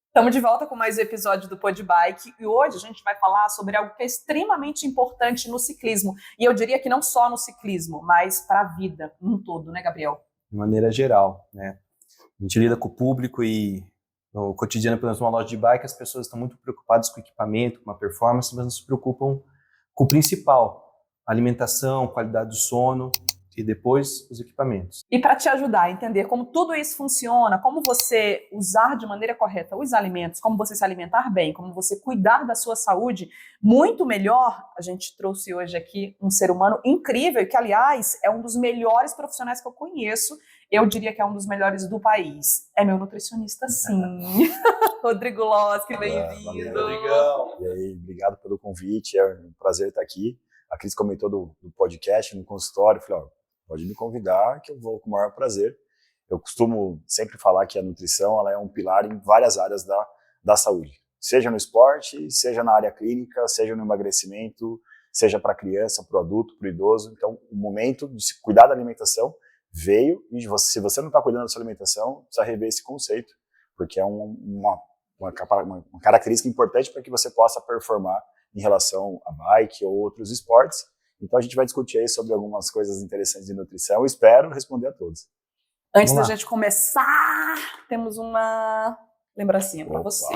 Estamos de volta com mais um episódio do Podbike e hoje a gente vai falar sobre algo que é extremamente importante no ciclismo. E eu diria que não só no ciclismo, mas para a vida num todo, né, Gabriel? De maneira geral, né? A gente lida com o público e no cotidiano, pelo menos numa loja de bike, as pessoas estão muito preocupadas com o equipamento, com a performance, mas não se preocupam com o principal, a alimentação, qualidade do sono e depois os equipamentos. E para te ajudar a entender como tudo isso funciona, como você usar de maneira correta os alimentos, como você se alimentar bem, como você cuidar da sua saúde muito melhor, a gente trouxe hoje aqui um ser humano incrível, que aliás é um dos melhores profissionais que eu conheço, eu diria que é um dos melhores do país. É meu nutricionista, sim. Rodrigo Loschi, bem-vindo. Rodrigão. E aí, obrigado pelo convite, é um prazer estar aqui. A Cris comentou do podcast no consultório, eu falei, pode me convidar que eu vou com o maior prazer. Eu costumo sempre falar que a nutrição ela é um pilar em várias áreas da saúde. Seja no esporte, seja na área clínica, seja no emagrecimento, seja para a criança, para o adulto, para o idoso. Então, o momento de se cuidar da alimentação veio e se você não está cuidando da sua alimentação, precisa rever esse conceito, porque é uma característica importante para que você possa performar em relação a bike ou outros esportes. Então a gente vai discutir aí sobre algumas coisas interessantes de nutrição. Eu espero responder a todos. Antes da gente começar, temos uma lembrancinha para você.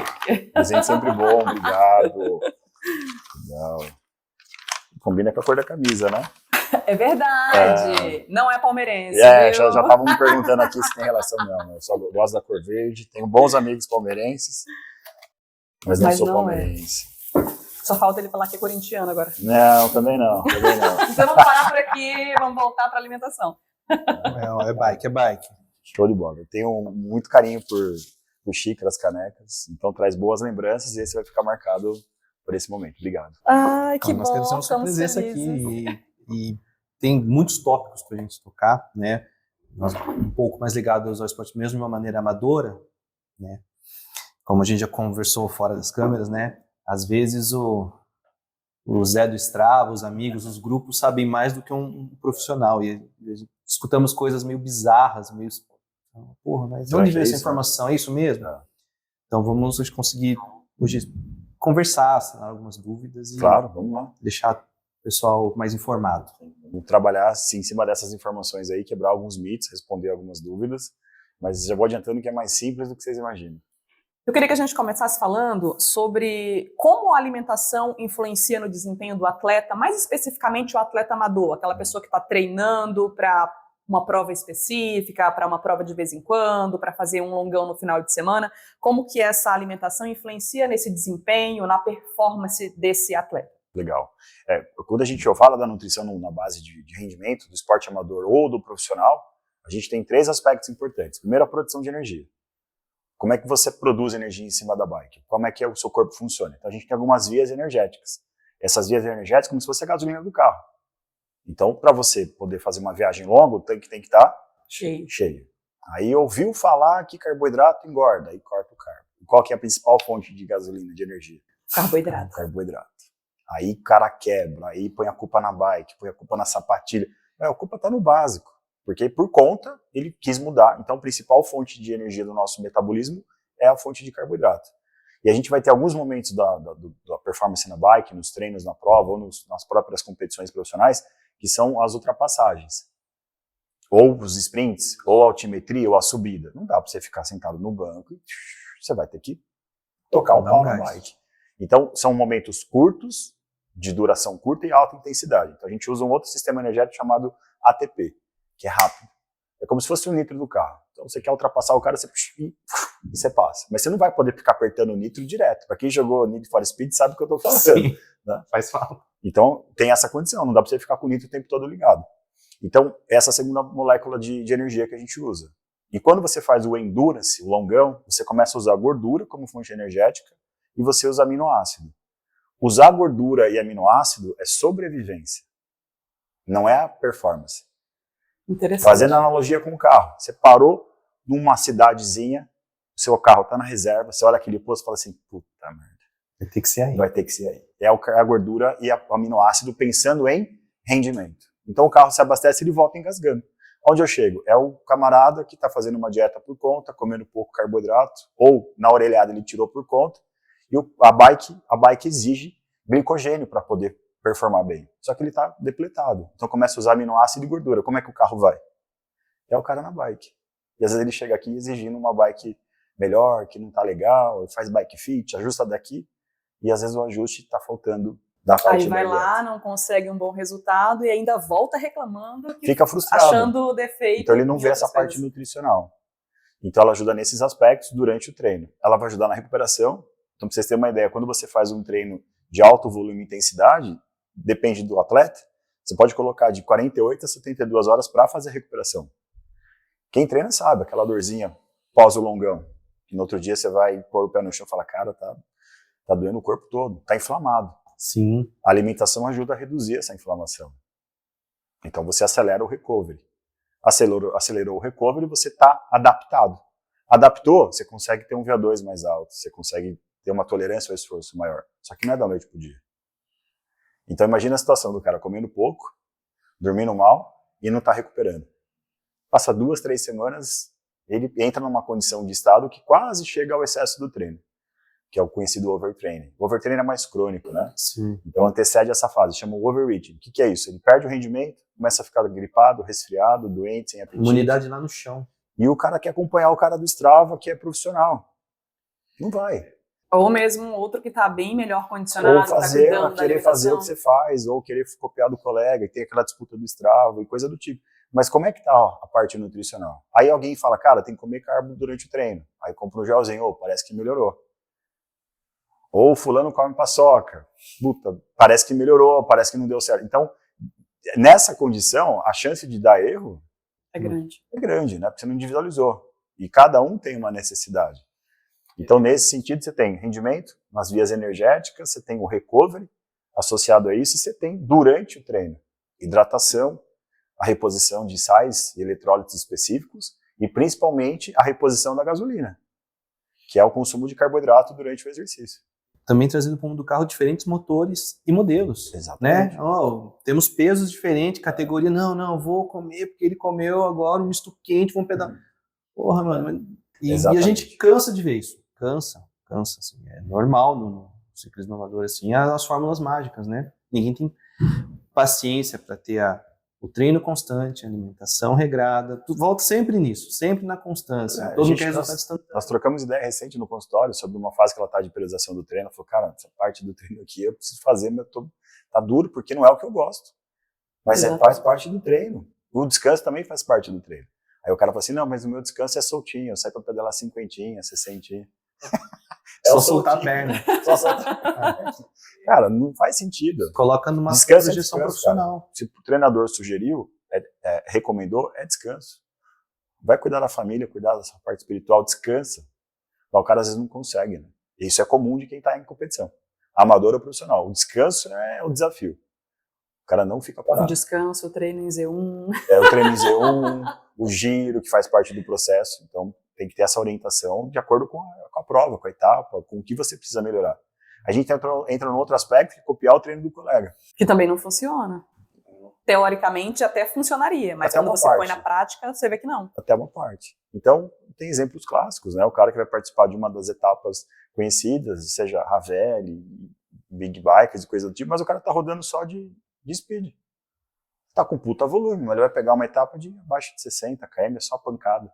Presente sempre bom, obrigado. Legal. Combina com a cor da camisa, né? É verdade. Não é palmeirense. Já estavam me perguntando aqui se tem relação. Não, eu só gosto da cor verde. Tenho bons amigos palmeirenses, mas não sou palmeirense. Só falta ele falar que é corintiano agora. Não, também não. Então vamos parar por aqui, vamos voltar para a alimentação. É bike. Show de bola. Eu tenho muito carinho por xícaras, canecas, então traz boas lembranças e esse vai ficar marcado por esse momento. Obrigado. Ai, que nós bom, temos a sua presença aqui e tem muitos tópicos para a gente tocar, né? Nós um pouco mais ligados ao esporte mesmo de uma maneira amadora, né? Como a gente já conversou fora das câmeras, né? Às vezes o Zé do Strava, os amigos, os grupos sabem mais do que um profissional e escutamos coisas meio bizarras, meio... Porra, mas de onde veio essa informação? É isso mesmo? Então vamos conseguir hoje conversar, sanar algumas dúvidas e vamos lá. Deixar o pessoal mais informado. Vamos trabalhar assim, em cima dessas informações aí, quebrar alguns mitos, responder algumas dúvidas, mas já vou adiantando que é mais simples do que vocês imaginam. Eu queria que a gente começasse falando sobre como a alimentação influencia no desempenho do atleta, mais especificamente o atleta amador, aquela pessoa que está treinando para uma prova específica, para uma prova de vez em quando, para fazer um longão no final de semana. Como que essa alimentação influencia nesse desempenho, na performance desse atleta? Legal. Quando a gente fala da nutrição na base de rendimento, do esporte amador ou do profissional, a gente tem 3 aspectos importantes. Primeiro, a produção de energia. Como é que você produz energia em cima da bike? Como é que o seu corpo funciona? Então a gente tem algumas vias energéticas. Essas vias energéticas como se fosse a gasolina do carro. Então, para você poder fazer uma viagem longa, o tanque tem que estar cheio. Aí ouviu falar que carboidrato engorda, aí corta o carbo. E qual que é a principal fonte de gasolina, de energia? Carboidrato. Aí o cara quebra, aí põe a culpa na bike, põe a culpa na sapatilha. A culpa está no básico. Porque por conta ele quis mudar. Então a principal fonte de energia do nosso metabolismo é a fonte de carboidrato. E a gente vai ter alguns momentos da performance na bike, nos treinos, na prova ou nas próprias competições profissionais, que são as ultrapassagens. Ou os sprints, ou a altimetria, ou a subida. Não dá para você ficar sentado no banco e você vai ter que tocar o pau na bike. Então são momentos curtos, de duração curta e alta intensidade. Então a gente usa um outro sistema energético chamado ATP. Que é rápido. É como se fosse o nitro do carro. Então você quer ultrapassar o cara, e você passa. Mas você não vai poder ficar apertando o nitro direto. Para quem jogou Need for Speed sabe o que eu estou falando. Sim, né? Faz falta. Então tem essa condição, não dá para você ficar com o nitro o tempo todo ligado. Então essa é a segunda molécula de energia que a gente usa. E quando você faz o endurance, o longão, você começa a usar gordura como fonte energética e você usa aminoácido. Usar gordura e aminoácido é sobrevivência, não é a performance. Interessante. Fazendo analogia com o carro. Você parou numa cidadezinha, o seu carro está na reserva, você olha aquele posto e fala assim, puta merda. Vai ter que ser aí. Vai ter que ser aí. É a gordura e o aminoácido pensando em rendimento. Então o carro se abastece e ele volta engasgando. Onde eu chego? É o camarada que está fazendo uma dieta por conta, comendo pouco carboidrato, ou na orelhada ele tirou por conta, e a bike exige glicogênio para poder performar bem. Só que ele está depletado. Então começa a usar aminoácido e gordura. Como é que o carro vai? É o cara na bike. E às vezes ele chega aqui exigindo uma bike melhor, que não está legal, faz bike fit, ajusta daqui, e às vezes o ajuste está faltando da parte Aí vai da lá, dieta. não consegue um bom resultado e ainda volta reclamando, Fica frustrado. achando defeito. Então ele não vê essa parte nutricional. Então ela ajuda nesses aspectos durante o treino. Ela vai ajudar na recuperação. Então, para vocês terem uma ideia, quando você faz um treino de alto volume e intensidade, depende do atleta, você pode colocar de 48 a 72 horas para fazer a recuperação. Quem treina sabe, aquela dorzinha pós o longão, que no outro dia você vai pôr o pé no chão e fala, cara, tá doendo o corpo todo, tá inflamado. Sim. A alimentação ajuda a reduzir essa inflamação. Então você acelera o recovery. Acelerou o recovery, você está adaptado. Adaptou, você consegue ter um VO2 mais alto, você consegue ter uma tolerância ao esforço maior. Só que não é da noite pro dia. Então imagina a situação do cara comendo pouco, dormindo mal e não está recuperando. Passa 2, 3 semanas, ele entra numa condição de estado que quase chega ao excesso do treino, que é o conhecido overtraining. O overtraining é mais crônico, né? Sim. Então antecede essa fase, chama o overreaching. O que é isso? Ele perde o rendimento, começa a ficar gripado, resfriado, doente, sem apetite. Imunidade lá no chão. E o cara quer acompanhar o cara do Strava, que é profissional. Não vai. Ou mesmo outro que está bem melhor condicionado, Ou fazer, tá cuidando da querer fazer o que alimentação. você faz, ou querer copiar do colega, e ter aquela disputa do Strava e coisa do tipo. Mas como é que tá a parte nutricional? Aí alguém fala, cara, tem que comer carbo durante o treino. Aí compra um gelzinho, parece que melhorou. Ou fulano come paçoca. Puta, parece que melhorou, parece que não deu certo. Então, nessa condição, a chance de dar erro É grande. é grande, né? Porque você não individualizou. E cada um tem uma necessidade. Então, nesse sentido, você tem rendimento nas vias energéticas, você tem o recovery associado a isso, e você tem, durante o treino, hidratação, a reposição de sais e eletrólitos específicos, e principalmente a reposição da gasolina, que é o consumo de carboidrato durante o exercício. Também trazido para o mundo do carro diferentes motores e modelos. Exatamente. Né? Temos pesos diferentes, categoria, não, vou comer porque ele comeu agora um misto quente, vamos pedalar. Porra, mano. E a gente cansa de ver isso. Cansa, assim. É normal no ciclismo amador, assim, as fórmulas mágicas, né? Ninguém tem paciência para ter o treino constante, a alimentação regrada. Volta sempre nisso, sempre na constância. Todo mundo quer resultado instantâneo. Nós trocamos ideia recente no consultório sobre uma fase que ela está de periodização do treino. Ela falou, cara, essa parte do treino aqui eu preciso fazer, mas tá duro porque não é o que eu gosto. Mas faz parte do treino. O descanso também faz parte do treino. Aí o cara fala assim, não, mas o meu descanso é soltinho, eu saio para pedalar 50, 60. Só soltar a perna. Só soltar a perna. Cara, não faz sentido. Coloca numa projeção profissional. Cara. Se o treinador sugeriu, recomendou, é descanso. Vai cuidar da família, cuidar dessa parte espiritual, descansa. Mas o cara às vezes não consegue, né? Isso é comum de quem está em competição. Amador ou profissional. O descanso é o desafio. O cara não fica parado. O descanso, o treino em Z1. O treino em Z1, o giro, que faz parte do processo. Então, tem que ter essa orientação de acordo com a prova, com a etapa, com o que você precisa melhorar. A gente entra num outro aspecto, que é copiar o treino do colega. Que também não funciona. Teoricamente até funcionaria, mas quando você põe na prática, você vê que não. Até uma parte. Então, tem exemplos clássicos, né? O cara que vai participar de uma das etapas conhecidas, seja Ravelli, Big Bikes e coisa do tipo, mas o cara tá rodando só de speed. Tá com puta volume, mas ele vai pegar uma etapa de abaixo de 60 km, é só pancada.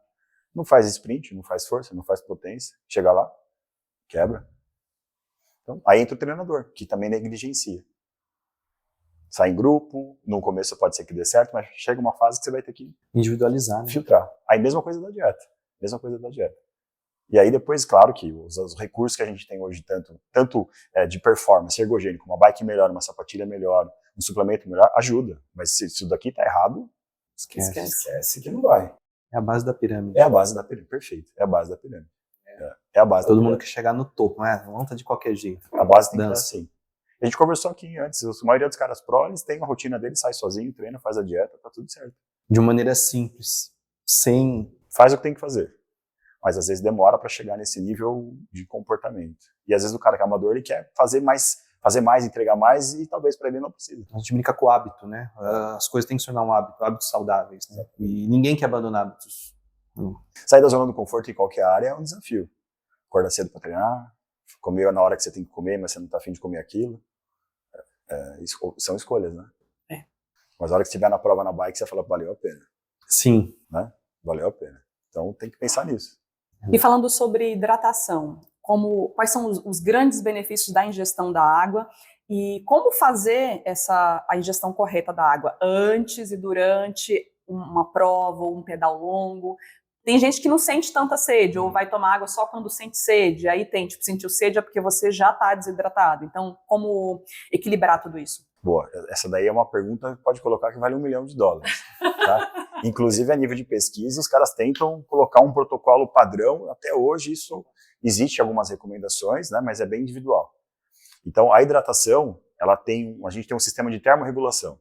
Não faz sprint, não faz força, não faz potência. Chega lá, quebra. Então, aí entra o treinador, que também negligencia. Sai em grupo, no começo pode ser que dê certo, mas chega uma fase que você vai ter que individualizar, né? Filtrar. Aí mesma coisa da dieta. E aí depois, claro que os recursos que a gente tem hoje, tanto de performance, ergogênico, uma bike melhor, uma sapatilha melhor, um suplemento melhor, ajuda. Mas se isso daqui tá errado, esquece que não vai. É a base da pirâmide. É a base da pirâmide, perfeito. É a base da pirâmide. É a base. Todo mundo quer chegar no topo, né? Não tá de qualquer jeito. A base tem que estar assim. A gente conversou aqui antes, a maioria dos caras pró, eles têm uma rotina deles, sai sozinho, treina, faz a dieta, tá tudo certo. De uma maneira simples, sem... Faz o que tem que fazer. Mas às vezes demora para chegar nesse nível de comportamento. E às vezes o cara que é amador, ele quer fazer mais fazer mais, entregar mais, e talvez para ele não precisa. A gente brinca com o hábito, né? As coisas têm que se tornar um hábito, hábitos saudáveis, né? E ninguém quer abandonar hábitos. Sair da zona do conforto em qualquer área é um desafio. Acordar cedo para treinar, comer na hora que você tem que comer, mas você não está afim de comer aquilo. São escolhas, né? Mas a hora que você estiver na prova na bike, você fala, valeu a pena. Sim. Né? Valeu a pena. Então tem que pensar nisso. E falando sobre hidratação, quais são os grandes benefícios da ingestão da água e como fazer a ingestão correta da água antes e durante uma prova ou um pedal longo. Tem gente que não sente tanta sede, ou vai tomar água só quando sente sede, aí sentiu sede é porque você já está desidratado. Então, como equilibrar tudo isso? Boa, essa daí é uma pergunta que pode colocar que vale $1 milhão, tá? Inclusive, a nível de pesquisa, os caras tentam colocar um protocolo padrão, até hoje isso existe algumas recomendações, né, mas é bem individual. Então, a hidratação, a gente tem um sistema de termorregulação.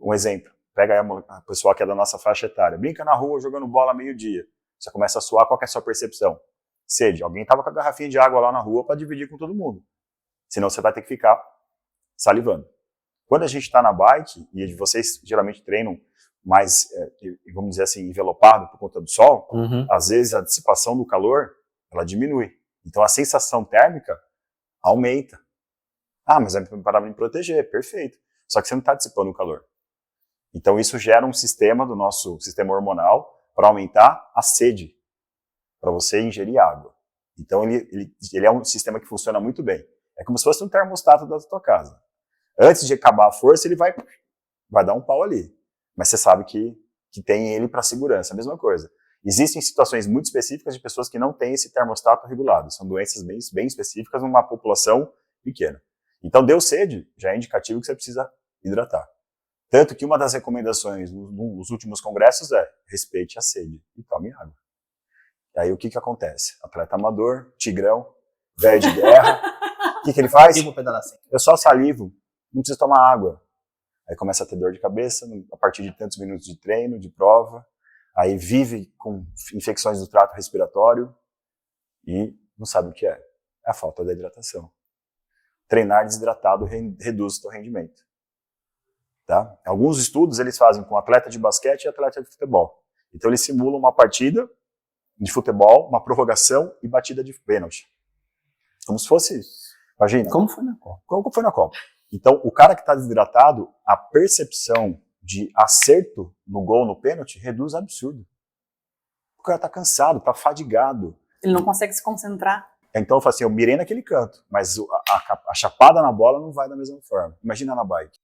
Um exemplo, pega aí a pessoa que é da nossa faixa etária, brinca na rua jogando bola meio-dia, você começa a suar, qual que é a sua percepção? Sede, alguém estava com a garrafinha de água lá na rua para dividir com todo mundo, senão você vai ter que ficar salivando. Quando a gente está na bike, e vocês geralmente treinam mais, vamos dizer assim, envelopado por conta do sol, às vezes a dissipação do calor, ela diminui. Então a sensação térmica aumenta. Ah, mas é para me proteger, perfeito. Só que você não está dissipando o calor. Então isso gera um sistema do nosso sistema hormonal para aumentar a sede, para você ingerir água. Então ele é um sistema que funciona muito bem. É como se fosse um termostato da tua casa. Antes de acabar a força, ele vai dar um pau ali. Mas você sabe que tem ele para segurança. A mesma coisa. Existem situações muito específicas de pessoas que não têm esse termostato regulado. São doenças bem específicas numa população pequena. Então, deu sede, já é indicativo que você precisa hidratar. Tanto que uma das recomendações nos últimos congressos é respeite a sede e tome água. E aí o que acontece? Atleta amador, tigrão, velho de guerra, o que ele faz? Eu só salivo, não preciso tomar água. Aí começa a ter dor de cabeça a partir de tantos minutos de treino, de prova. Aí vive com infecções do trato respiratório e não sabe o que é. É a falta da hidratação. Treinar desidratado reduz o seu rendimento. Tá? Alguns estudos eles fazem com atleta de basquete e atleta de futebol. Então eles simulam uma partida de futebol, uma prorrogação e batida de pênalti. Como se fosse, imagina. Como foi na Copa. Como foi na Copa. Então o cara que está desidratado, a percepção de acerto no gol, no pênalti, reduz absurdo. O cara está cansado, está fadigado. Ele não consegue se concentrar. Então eu falo assim, eu mirei naquele canto, mas a chapada na bola não vai da mesma forma. Imagina na bike.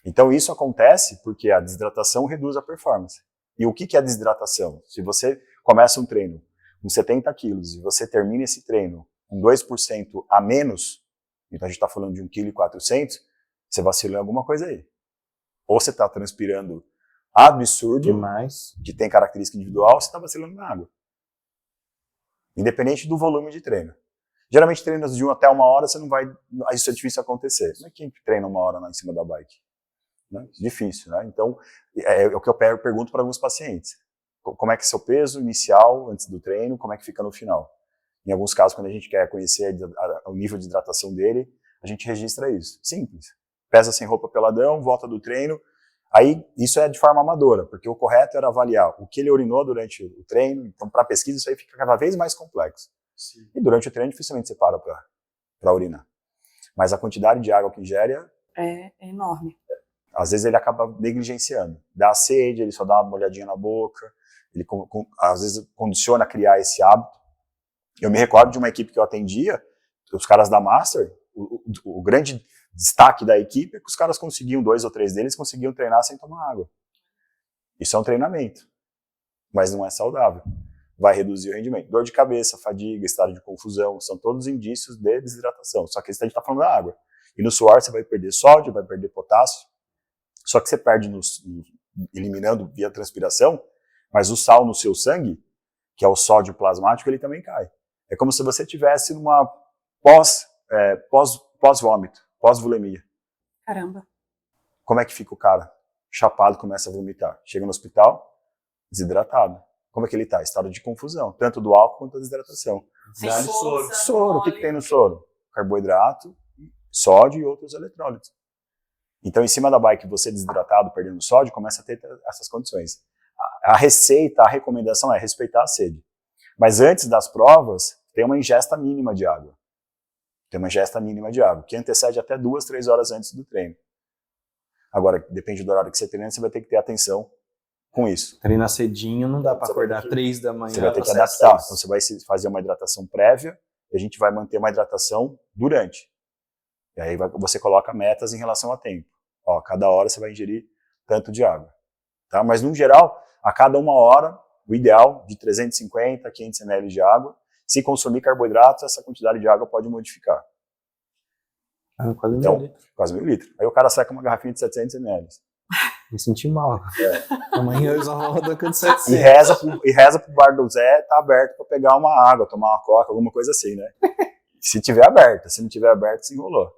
Então isso acontece porque a desidratação reduz a performance. E o que é a desidratação? Se você começa um treino com 70 quilos e você termina esse treino com 2% a menos, então a gente está falando de 1,4 kg, você vacilou em alguma coisa aí. Ou você está transpirando absurdo, demais, que tem característica individual, ou você está vacilando na água. Independente do volume de treino. Geralmente treinos de 1 até 1 hora, você não vai, isso é difícil acontecer. Como é que a gente treina 1 hora lá em cima da bike? Né? Difícil, né? Então, é o que eu pergunto para alguns pacientes. Como é que é seu peso inicial antes do treino, como é que fica no final? Em alguns casos, quando a gente quer conhecer o nível de hidratação dele, a gente registra isso. Simples. Pesa sem roupa peladão, volta do treino. Aí, isso é de forma amadora, porque o correto era avaliar o que ele urinou durante o treino. Então, para a pesquisa, isso aí fica cada vez mais complexo. Sim. E durante o treino, dificilmente você para para urinar. Mas a quantidade de água que ingere é enorme. Às vezes ele acaba negligenciando. Dá sede, ele só dá uma molhadinha na boca. Ele, às vezes, condiciona a criar esse hábito. Eu me recordo de uma equipe que eu atendia, os caras da Master, o grande destaque da equipe é que os caras conseguiam, 2 ou 3 deles, conseguiam treinar sem tomar água. Isso é um treinamento, mas não é saudável. Vai reduzir o rendimento. Dor de cabeça, fadiga, estado de confusão, são todos indícios de desidratação. Só que a gente está falando da água. E no suor você vai perder sódio, vai perder potássio. Só que você perde eliminando via transpiração, mas o sal no seu sangue, que é o sódio plasmático, ele também cai. É como se você tivesse numa pós-vômito, pós-volemia. Caramba. Como é que fica o cara? Chapado, começa a vomitar. Chega no hospital, desidratado. Como é que ele está? Estado de confusão, tanto do álcool quanto da desidratação. Soro. Soro, o que tem no soro? Carboidrato sódio e outros eletrólitos. Então, em cima da bike, você desidratado, perdendo sódio, começa a ter essas condições. A receita, a recomendação é respeitar a sede. Mas antes das provas, tem uma ingesta mínima de água. Que antecede até 2, 3 horas antes do treino. Agora, depende do horário que você treina, você vai ter que ter atenção com isso. Treinar cedinho não dá para acordar 3 da manhã. Você vai ter que adaptar. Então, você vai fazer uma hidratação prévia e a gente vai manter uma hidratação durante. E aí você coloca metas em relação a tempo. Ó, cada hora você vai ingerir tanto de água. Tá? Mas, no geral, a cada 1 hora, o ideal de 350 a 500 ml de água. Se consumir carboidratos, essa quantidade de água pode modificar. Quase então, 1.000 litros. Quase 1.000 litros. Aí o cara sai com uma garrafinha de 700 ml. Me senti mal. Amanhã eu já vou rodando 700. E reza pro bar do Zé, tá aberto para pegar uma água, tomar uma coca, alguma coisa assim, né? Se tiver aberta. Se não tiver aberto, se enrolou.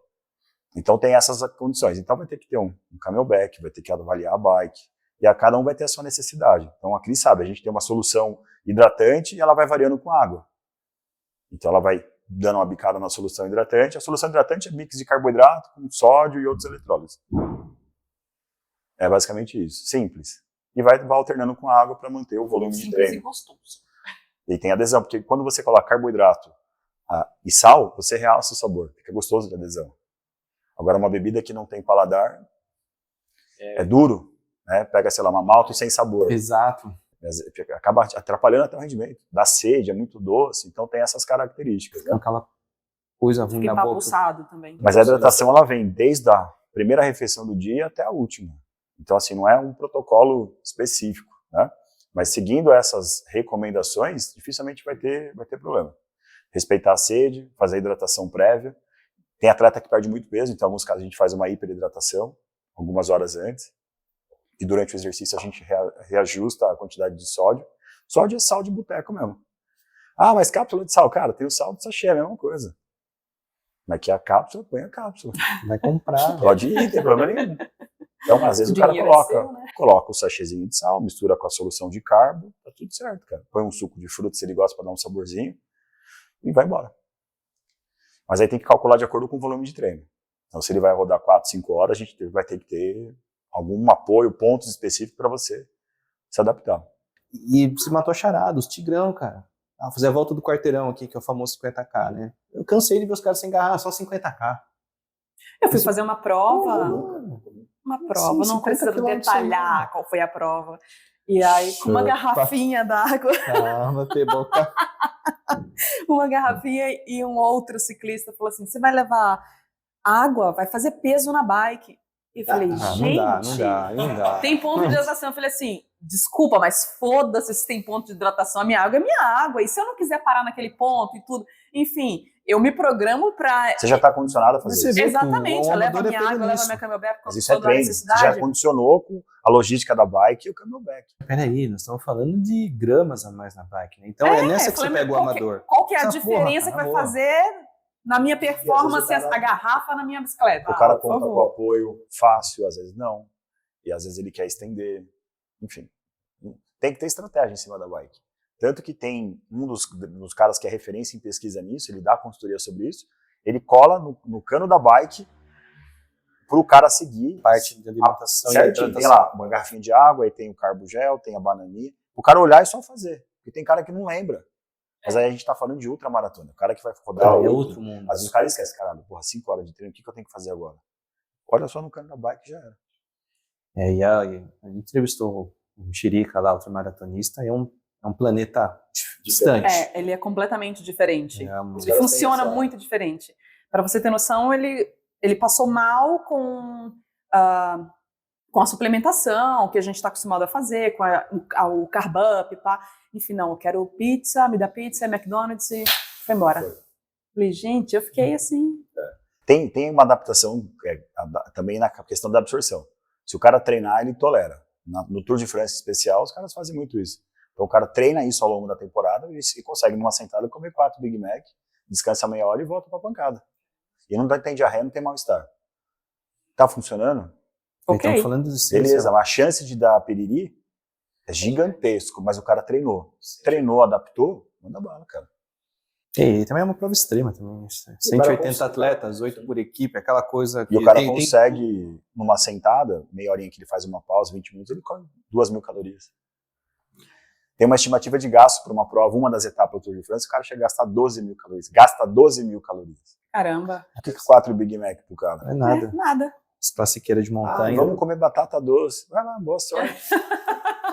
Então tem essas condições. Então vai ter que ter um camelback, vai ter que avaliar a bike. E a cada um vai ter a sua necessidade. Então a Cris sabe, a gente tem uma solução hidratante e ela vai variando com água. Então ela vai dando uma bicada na solução hidratante. A solução hidratante é mix de carboidrato com sódio e outros eletrólitos. É basicamente isso. Simples. E vai alternando com água para manter o volume de treino. E gostoso. E tem adesão, porque quando você coloca carboidrato e sal, você realça o sabor. Fica gostoso de adesão. Agora, uma bebida que não tem paladar é duro, né? Pega, sei lá, uma malta sem sabor. Exato. Acaba atrapalhando até o rendimento. Dá sede, é muito doce, então tem essas características. Fica aquela coisa ruim na boca. Empapuçado também. Mas a hidratação, ela vem desde a primeira refeição do dia até a última. Então, assim, não é um protocolo específico, né? Mas seguindo essas recomendações, dificilmente vai ter problema. Respeitar a sede, fazer a hidratação prévia. Tem atleta que perde muito peso, então em alguns casos a gente faz uma hiperidratação, algumas horas antes. E durante o exercício a gente reajusta a quantidade de sódio. Sódio é sal de boteco mesmo. Ah, mas cápsula de sal, cara, tem o sal de sachê, é a mesma coisa. Mas que a cápsula, põe a cápsula. Vai comprar. Pode ir, não tem problema nenhum. Então, às vezes o cara coloca o sachêzinho de sal, mistura com a solução de carbo, tá tudo certo, cara. Põe um suco de fruta se ele gosta para dar um saborzinho e vai embora. Mas aí tem que calcular de acordo com o volume de treino. Então, se ele vai rodar 4, 5 horas, a gente vai ter que ter algum apoio, pontos específicos para você se adaptar. E se matou a charada, os tigrão, cara. Fazer a volta do quarteirão aqui, que é o famoso 50K, né? Eu cansei de ver os caras sem garrafa, só 50K. Eu fui fazer uma prova, não precisa detalhar qual foi a prova. E aí, com uma garrafinha d'água. Calma, boca. Uma garrafinha e um outro ciclista falou assim: você vai levar água, vai fazer peso na bike. E eu falei, gente, não dá. Tem ponto de hidratação. Eu falei assim, desculpa, mas foda-se se tem ponto de hidratação. A minha água é minha água. E se eu não quiser parar naquele ponto e tudo, enfim, eu me programo pra... Você já está condicionado a fazer isso. Exatamente, eu levo a minha água, eu levo a minha camelback. Mas isso é treino, você já condicionou com a logística da bike e o camelback. Peraí, nós estamos falando de gramas a mais na bike, né? Então é nessa que você pega o amador. Qual que é a diferença que vai fazer na minha performance a garrafa na minha bicicleta? O cara conta com apoio fácil, às vezes não. E às vezes ele quer estender. Enfim, tem que ter estratégia em cima da bike. Tanto que tem um dos caras que é referência em pesquisa nisso, ele dá consultoria sobre isso, ele cola no cano da bike para o cara seguir. Parte de alimentação. Certinho, tem lá uma garrafinha de água, aí tem o carbogel, tem a bananinha. O cara olhar e só fazer. Porque tem cara que não lembra. Mas aí a gente tá falando de ultramaratona. O cara que vai rodar outro mundo. Às vezes o cara esquece, caralho, 5 horas de treino, o que eu tenho que fazer agora? Olha só no cano da bike, já era. E a gente entrevistou o Chirica lá, ultramaratonista, é um planeta distante. Ele é completamente diferente. Ele funciona muito diferente. Para você ter noção, ele passou mal com a suplementação que a gente está acostumado a fazer, com o carb up, pá. Enfim, não, eu quero pizza, me dá pizza, McDonald's e foi embora. Falei, gente, eu fiquei assim... Tem uma adaptação também na questão da absorção. Se o cara treinar, ele tolera. No Tour de France especial, os caras fazem muito isso. Então o cara treina isso ao longo da temporada e consegue numa sentada comer 4 Big Mac, descansa meia hora e volta pra pancada. E não tem diarreia, não tem mal-estar. Tá funcionando? Ok. Então, falando de beleza, mas a chance de dar piriri é gigantesco, mas o cara treinou. Treinou, adaptou, manda bala, cara. E também é uma prova extrema também. 180 atletas, 8 por equipe, aquela coisa que... E o cara consegue, numa sentada, meia horinha que ele faz uma pausa, 20 minutos, ele come 2.000 calorias. Tem uma estimativa de gasto para uma prova, uma das etapas do Tour de France, o cara chega a gastar 12.000 calorias. Gasta 12.000 calorias. Caramba. O que é 4 Big Mac pro cara? Não é nada. Nada. As classiqueiras de montanha. Vamos comer batata doce. Vai lá, boa sorte.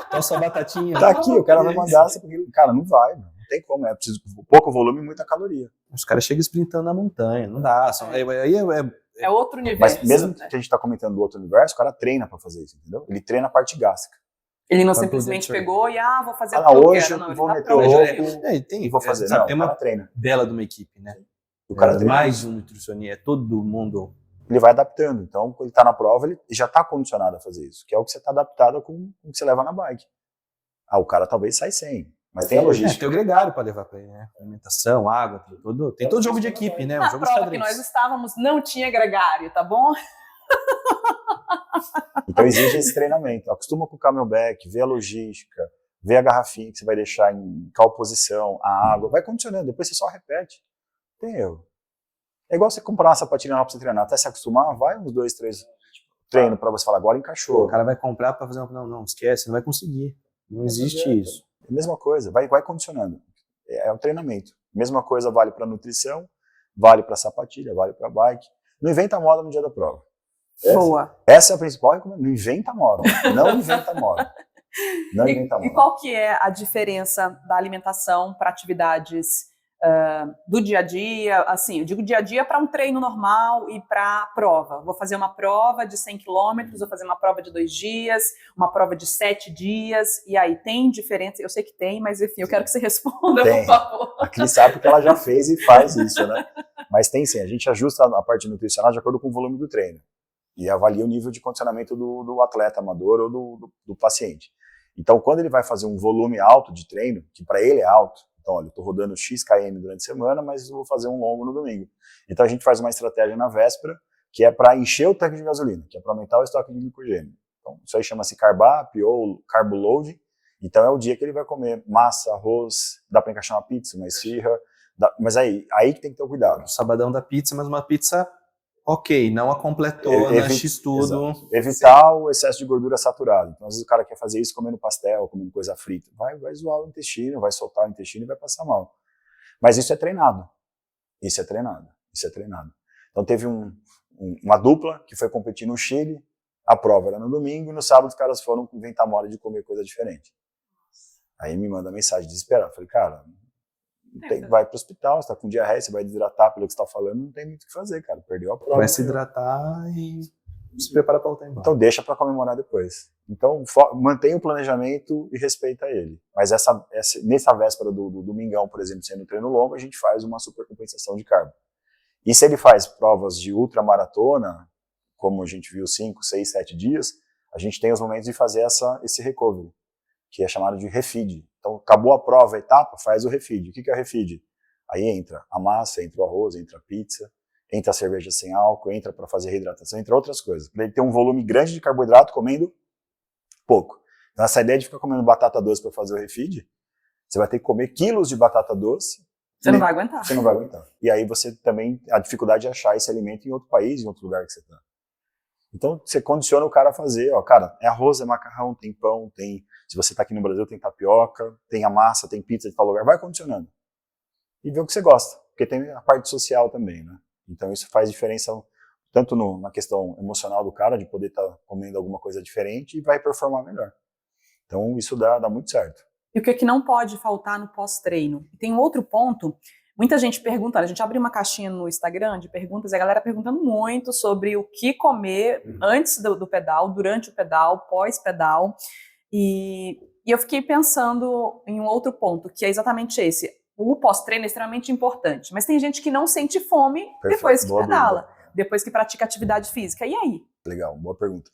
Então só batatinha. Tá aqui, o cara vai mandar. Cara, não vai, não tem como. É preciso pouco volume e muita caloria. Os caras chegam sprintando na montanha. Não dá. É outro universo. Mas mesmo que a gente tá comentando do outro universo, o cara treina pra fazer isso, entendeu? Ele treina a parte gástrica. Ele não simplesmente pegou e, vou fazer o que eu hoje quero. Não, eu vou meter o e vou fazer. Não, tem uma treina. bela de uma equipe, né? O cara treina. Mais um nutricionista, todo mundo... Ele vai adaptando. Então, quando ele tá na prova, ele já tá condicionado a fazer isso, que é o que você tá adaptado com o que você leva na bike. O cara talvez sai sem, mas tem a logística. Tem o gregário para levar para ele, né? Alimentação, água, tem todo jogo de equipe, né? Na prova que nós estávamos, não tinha gregário, tá bom? Então exige esse treinamento. Acostuma com o camelback, vê a logística, vê a garrafinha que você vai deixar em qual posição, a água, vai condicionando, depois você só repete. Tem erro. É igual você comprar uma sapatilha nova pra você treinar, até se acostumar, vai uns 2, 3 treinos pra você falar, agora encaixou. O cara vai comprar pra fazer uma... Não, esquece, não vai conseguir. Não existe isso. É a mesma coisa, vai condicionando. É o treinamento. Mesma coisa vale pra nutrição, vale pra sapatilha, vale pra bike. Não inventa moda no dia da prova. Boa. Essa é a principal recomendação. Não inventa moda. Não inventa moda. Não inventa moda. E qual que é a diferença da alimentação para atividades do dia a dia? Assim, eu digo dia a dia para um treino normal e para prova. Vou fazer uma prova de 100 quilômetros, vou fazer uma prova de 2 dias, uma prova de 7 dias, e aí tem diferença? Eu sei que tem, mas enfim, eu quero que você responda, por favor. A Cris sabe porque ela já fez e faz isso, né? Mas tem sim, a gente ajusta a parte nutricional de acordo com o volume do treino e avalia o nível de condicionamento do atleta amador ou do paciente. Então, quando ele vai fazer um volume alto de treino, que para ele é alto, então, olha, eu estou rodando X km durante a semana, mas eu vou fazer um longo no domingo. Então, a gente faz uma estratégia na véspera, que é para encher o tanque de gasolina, que é para aumentar o estoque de glicogênio. Então, isso aí chama-se carb-up ou carb loading. Então, é o dia que ele vai comer massa, arroz, dá para encaixar uma pizza, uma esfirra, mas aí que tem que ter o cuidado. O sabadão da pizza, mas uma pizza... Ok, não a completona, X-tudo. Evitar o excesso de gordura saturada. Então, às vezes o cara quer fazer isso comendo pastel, comendo coisa frita. Vai zoar o intestino, vai soltar o intestino e vai passar mal. Mas isso é treinado. Isso é treinado. Então, teve uma dupla que foi competir no Chile, a prova era no domingo, e no sábado os caras foram inventar moda de comer coisa diferente. Aí me manda mensagem desesperada. Falei, cara... vai pro hospital, você tá com diarreia, você vai desidratar pelo que você tá falando, não tem muito o que fazer, cara, perdeu a prova. Vai se hidratar e se prepara para lutar embora. Então deixa para comemorar depois. Então mantém o planejamento e respeita ele. Mas nessa véspera do domingão, por exemplo, sendo treino longo, a gente faz uma supercompensação de carbo. E se ele faz provas de ultramaratona, como a gente viu 5, 6, 7 dias, a gente tem os momentos de fazer esse recovery, que é chamado de refeed. Então, acabou a prova, a etapa, faz o refeed. O que é o refeed? Aí entra a massa, entra o arroz, entra a pizza, entra a cerveja sem álcool, entra para fazer reidratação, entra outras coisas. Para ele ter um volume grande de carboidrato comendo pouco. Então, essa ideia de ficar comendo batata doce para fazer o refeed, você vai ter que comer quilos de batata doce. Você não vai aguentar. Você não vai aguentar. E aí você também, a dificuldade de achar esse alimento em outro país, em outro lugar que você está. Então, você condiciona o cara a fazer, cara, é arroz, é macarrão, tem pão, se você está aqui no Brasil, tem tapioca, tem a massa, tem pizza de tal lugar, vai condicionando. E vê o que você gosta, porque tem a parte social também, né? Então, isso faz diferença tanto na questão emocional do cara, de poder estar comendo alguma coisa diferente e vai performar melhor. Então, isso dá muito certo. E o que não pode faltar no pós-treino? Tem um outro ponto. Muita gente pergunta, a gente abre uma caixinha no Instagram de perguntas e a galera perguntando muito sobre o que comer antes do pedal, durante o pedal, pós-pedal. E eu fiquei pensando em um outro ponto, que é exatamente esse. O pós-treino é extremamente importante, mas tem gente que não sente fome depois que pedala, depois que pratica atividade física. E aí? Legal, boa pergunta.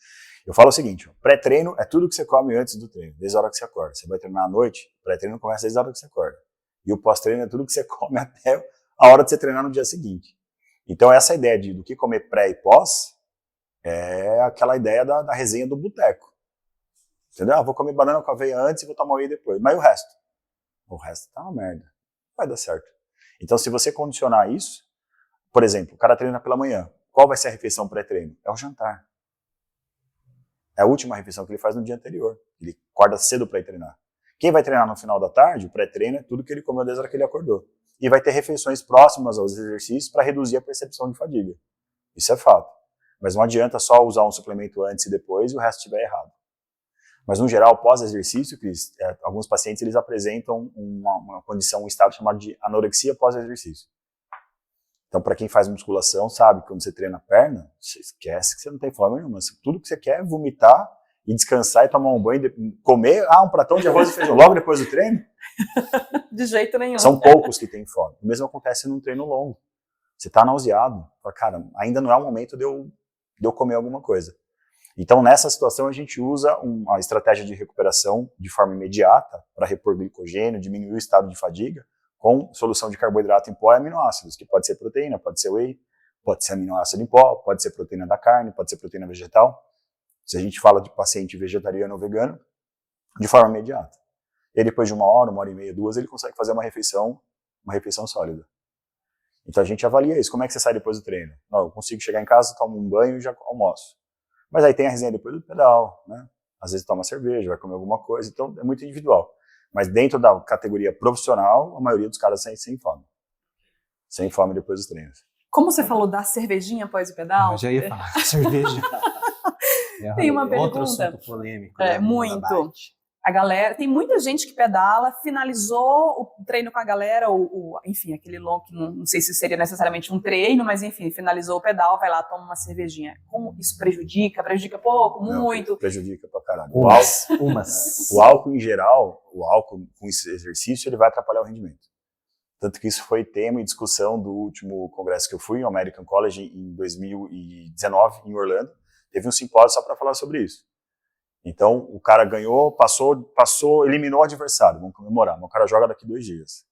Eu falo o seguinte, pré-treino é tudo que você come antes do treino, desde a hora que você acorda. Você vai treinar à noite, o pré-treino começa desde a hora que você acorda. E o pós-treino é tudo que você come até a hora de você treinar no dia seguinte. Então essa ideia do que comer pré e pós é aquela ideia da resenha do boteco. Entendeu? Vou comer banana com aveia antes e vou tomar whey depois. Mas e o resto? O resto tá uma merda. Vai dar certo. Então, se você condicionar isso, por exemplo, o cara treina pela manhã, qual vai ser a refeição pré-treino? É o jantar. É a última refeição que ele faz no dia anterior. Ele acorda cedo para ir treinar. Quem vai treinar no final da tarde, o pré-treino é tudo que ele comeu desde a hora que ele acordou. E vai ter refeições próximas aos exercícios para reduzir a percepção de fadiga. Isso é fato. Mas não adianta só usar um suplemento antes e depois e o resto estiver errado. Mas, no geral, pós-exercício, Cris, alguns pacientes eles apresentam uma condição, um estado chamado de anorexia pós-exercício. Então, para quem faz musculação, sabe que quando você treina a perna, você esquece que você não tem fome nenhuma. Tudo que você quer é vomitar e descansar e tomar um banho, comer um pratão de arroz e feijão logo depois do treino. De jeito nenhum. São poucos que têm fome. O mesmo acontece num treino longo. Você está nauseado. Fala, cara, ainda não é o momento de eu comer alguma coisa. Então, nessa situação, a gente usa uma estratégia de recuperação de forma imediata para repor glicogênio, diminuir o estado de fadiga, com solução de carboidrato em pó e aminoácidos, que pode ser proteína, pode ser whey, pode ser aminoácido em pó, pode ser proteína da carne, pode ser proteína vegetal. Se a gente fala de paciente vegetariano ou vegano, de forma imediata. E depois de 1 hora, 1h30, 2, ele consegue fazer uma refeição sólida. Então a gente avalia isso. Como é que você sai depois do treino? Não, eu consigo chegar em casa, tomo um banho e já almoço. Mas aí tem a resenha depois do pedal, né? Às vezes toma cerveja, vai comer alguma coisa, então é muito individual. Mas dentro da categoria profissional, a maioria dos caras saem sem fome. Sem fome depois dos treinos. Como você falou da cervejinha após o pedal? Eu já ia falar cerveja. Tem uma Outro pergunta. assunto polêmico. Muito. A galera, tem muita gente que pedala, finalizou o treino com a galera, enfim, aquele longo que não sei se seria necessariamente um treino, mas enfim, finalizou o pedal, vai lá, toma uma cervejinha. Como isso prejudica? Prejudica pouco? Muito? Não, prejudica pra caralho. O álcool em geral, o álcool com esse exercício, ele vai atrapalhar o rendimento. Tanto que isso foi tema e discussão do último congresso que eu fui, o American College, em 2019, em Orlando. Teve um simpósio só para falar sobre isso. Então, o cara ganhou, passou, eliminou o adversário, vamos comemorar, mas o cara joga daqui 2 dias.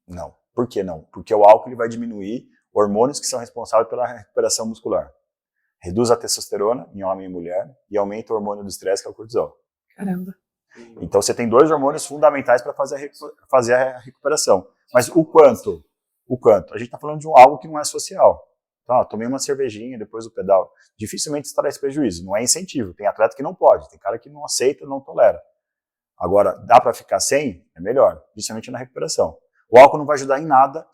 Não. Por que não? Porque o álcool ele vai diminuir hormônios que são responsáveis pela recuperação muscular. Reduz a testosterona em homem e mulher e aumenta o hormônio do estresse, que é o cortisol. Caramba. Então, você tem 2 hormônios fundamentais para fazer a recuperação. Mas o quanto? A gente está falando de algo que não é social. Tá, tomei uma cervejinha depois do pedal. Dificilmente isso traz prejuízo, não é incentivo. Tem atleta que não pode, tem cara que não aceita, não tolera. Agora, dá para ficar sem? É melhor, principalmente na recuperação. O álcool não vai ajudar em nada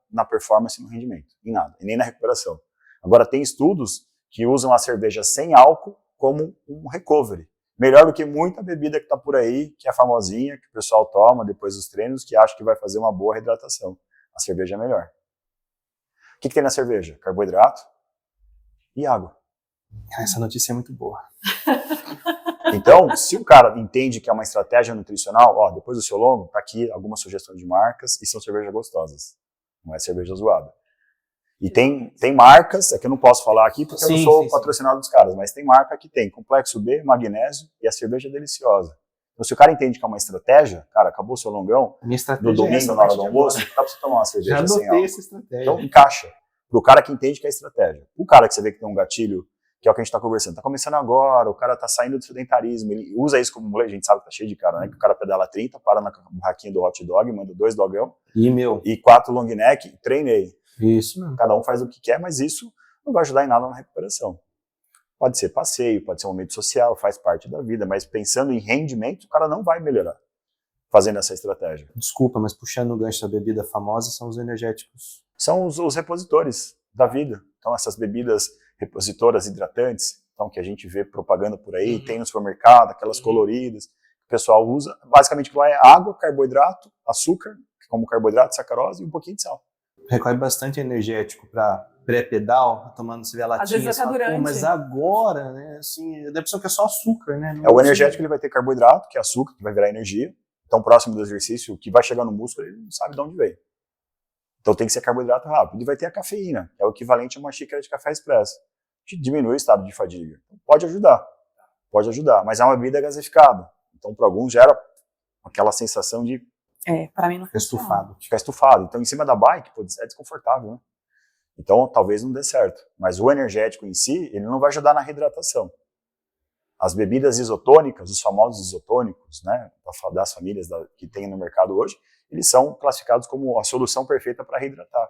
na performance e no rendimento. Em nada, e nem na recuperação. Agora, tem estudos que usam a cerveja sem álcool como um recovery. Melhor do que muita bebida que está por aí, que é famosinha, que o pessoal toma depois dos treinos, que acha que vai fazer uma boa reidratação. A cerveja é melhor. O que tem na cerveja? Carboidrato e água. Essa notícia é muito boa. Então, se o cara entende que é uma estratégia nutricional, depois do seu longo, tá aqui algumas sugestões de marcas e são cervejas gostosas. Não é cerveja zoada. E tem marcas, é que eu não posso falar aqui porque eu não sou patrocinado dos caras, mas tem marca que tem complexo B, magnésio e a cerveja é deliciosa. Então, se o cara entende que é uma estratégia, cara, acabou o seu longão, no domingo, na hora do almoço, dá pra você tomar uma cerveja já sem álcool. essa estratégia. Então, encaixa. Pro cara que entende que é estratégia. O cara que você vê que tem um gatilho, que é o que a gente tá conversando, tá começando agora, o cara tá saindo do sedentarismo, ele usa isso como mulher, a gente sabe que tá cheio de cara, né? Que o cara pedala 30, para na barraquinha do hot dog, manda 2 dogão e 4 long neck, treinei. Isso mesmo. Cada um faz o que quer, mas isso não vai ajudar em nada na recuperação. Pode ser passeio, pode ser um momento social, faz parte da vida, mas pensando em rendimento, o cara não vai melhorar fazendo essa estratégia. Desculpa, mas puxando o gancho da bebida famosa, são os energéticos. São os repositores da vida. Então, essas bebidas repositoras hidratantes, então, que a gente vê propaganda por aí, tem no supermercado, aquelas coloridas, que o pessoal usa. Basicamente, lá é água, carboidrato, açúcar, como carboidrato, sacarose e um pouquinho de sal. Recorre bastante energético para pré-pedal, tomando se vê a latinha. Às vezes é durante. Mas agora, né, assim, dá a impressão que é só açúcar, né? O energético ele vai ter carboidrato, que é açúcar, que vai virar energia. Então, próximo do exercício, o que vai chegar no músculo, ele não sabe de onde veio. Então, tem que ser carboidrato rápido. E vai ter a cafeína, que é o equivalente a uma xícara de café expresso, que diminui o estado de fadiga. Então, pode ajudar, mas é uma bebida gasificada. Então, para alguns, gera aquela sensação de para mim não fica estufado. Ficar estufado. Então, em cima da bike, é desconfortável, né? Então, talvez não dê certo. Mas o energético em si, ele não vai ajudar na reidratação. As bebidas isotônicas, os famosos isotônicos, né, das famílias que tem no mercado hoje, eles são classificados como a solução perfeita para reidratar.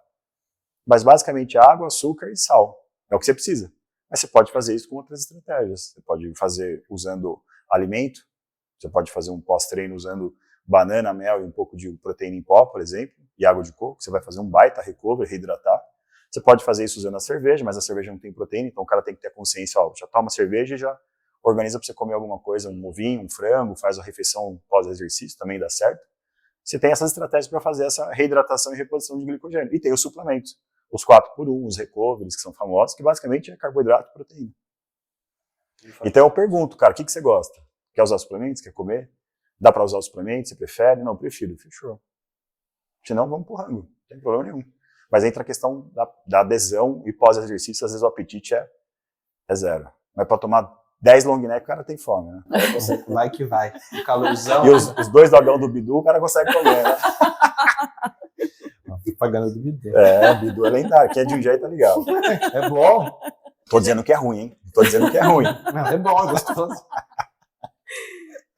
Mas basicamente água, açúcar e sal. É o que você precisa. Mas você pode fazer isso com outras estratégias. Você pode fazer usando alimento, você pode fazer um pós-treino usando banana, mel e um pouco de proteína em pó, por exemplo, e água de coco. Você vai fazer um baita recovery, reidratar. Você pode fazer isso usando a cerveja, mas a cerveja não tem proteína, então o cara tem que ter consciência, ó, já toma cerveja e já organiza para você comer alguma coisa, um ovinho, um frango, faz a refeição pós-exercício, também dá certo. Você tem essas estratégias para fazer essa reidratação e reposição de glicogênio. E tem os suplementos, os 4x1, os recoveries, que são famosos, que basicamente é carboidrato e proteína. Então eu pergunto, cara, o que você gosta? Quer usar suplementos? Quer comer? Dá para usar os suplementos? Você prefere? Não, prefiro. Fechou. Senão, vamos pro rango. Não tem problema nenhum. Mas entra a questão da adesão e pós-exercício, às vezes o apetite é zero. Mas para tomar 10 long neck, o cara tem fome, né? Vai que vai. O calorzão. E os 2 dogão do Bidu, o cara consegue comer, né? Fico pagando do Bidu. O Bidu é lendário. Quem é de um jeito tá ligado. É bom. Tô dizendo que é ruim, hein? Tô dizendo que é ruim. Não, é bom, é gostoso.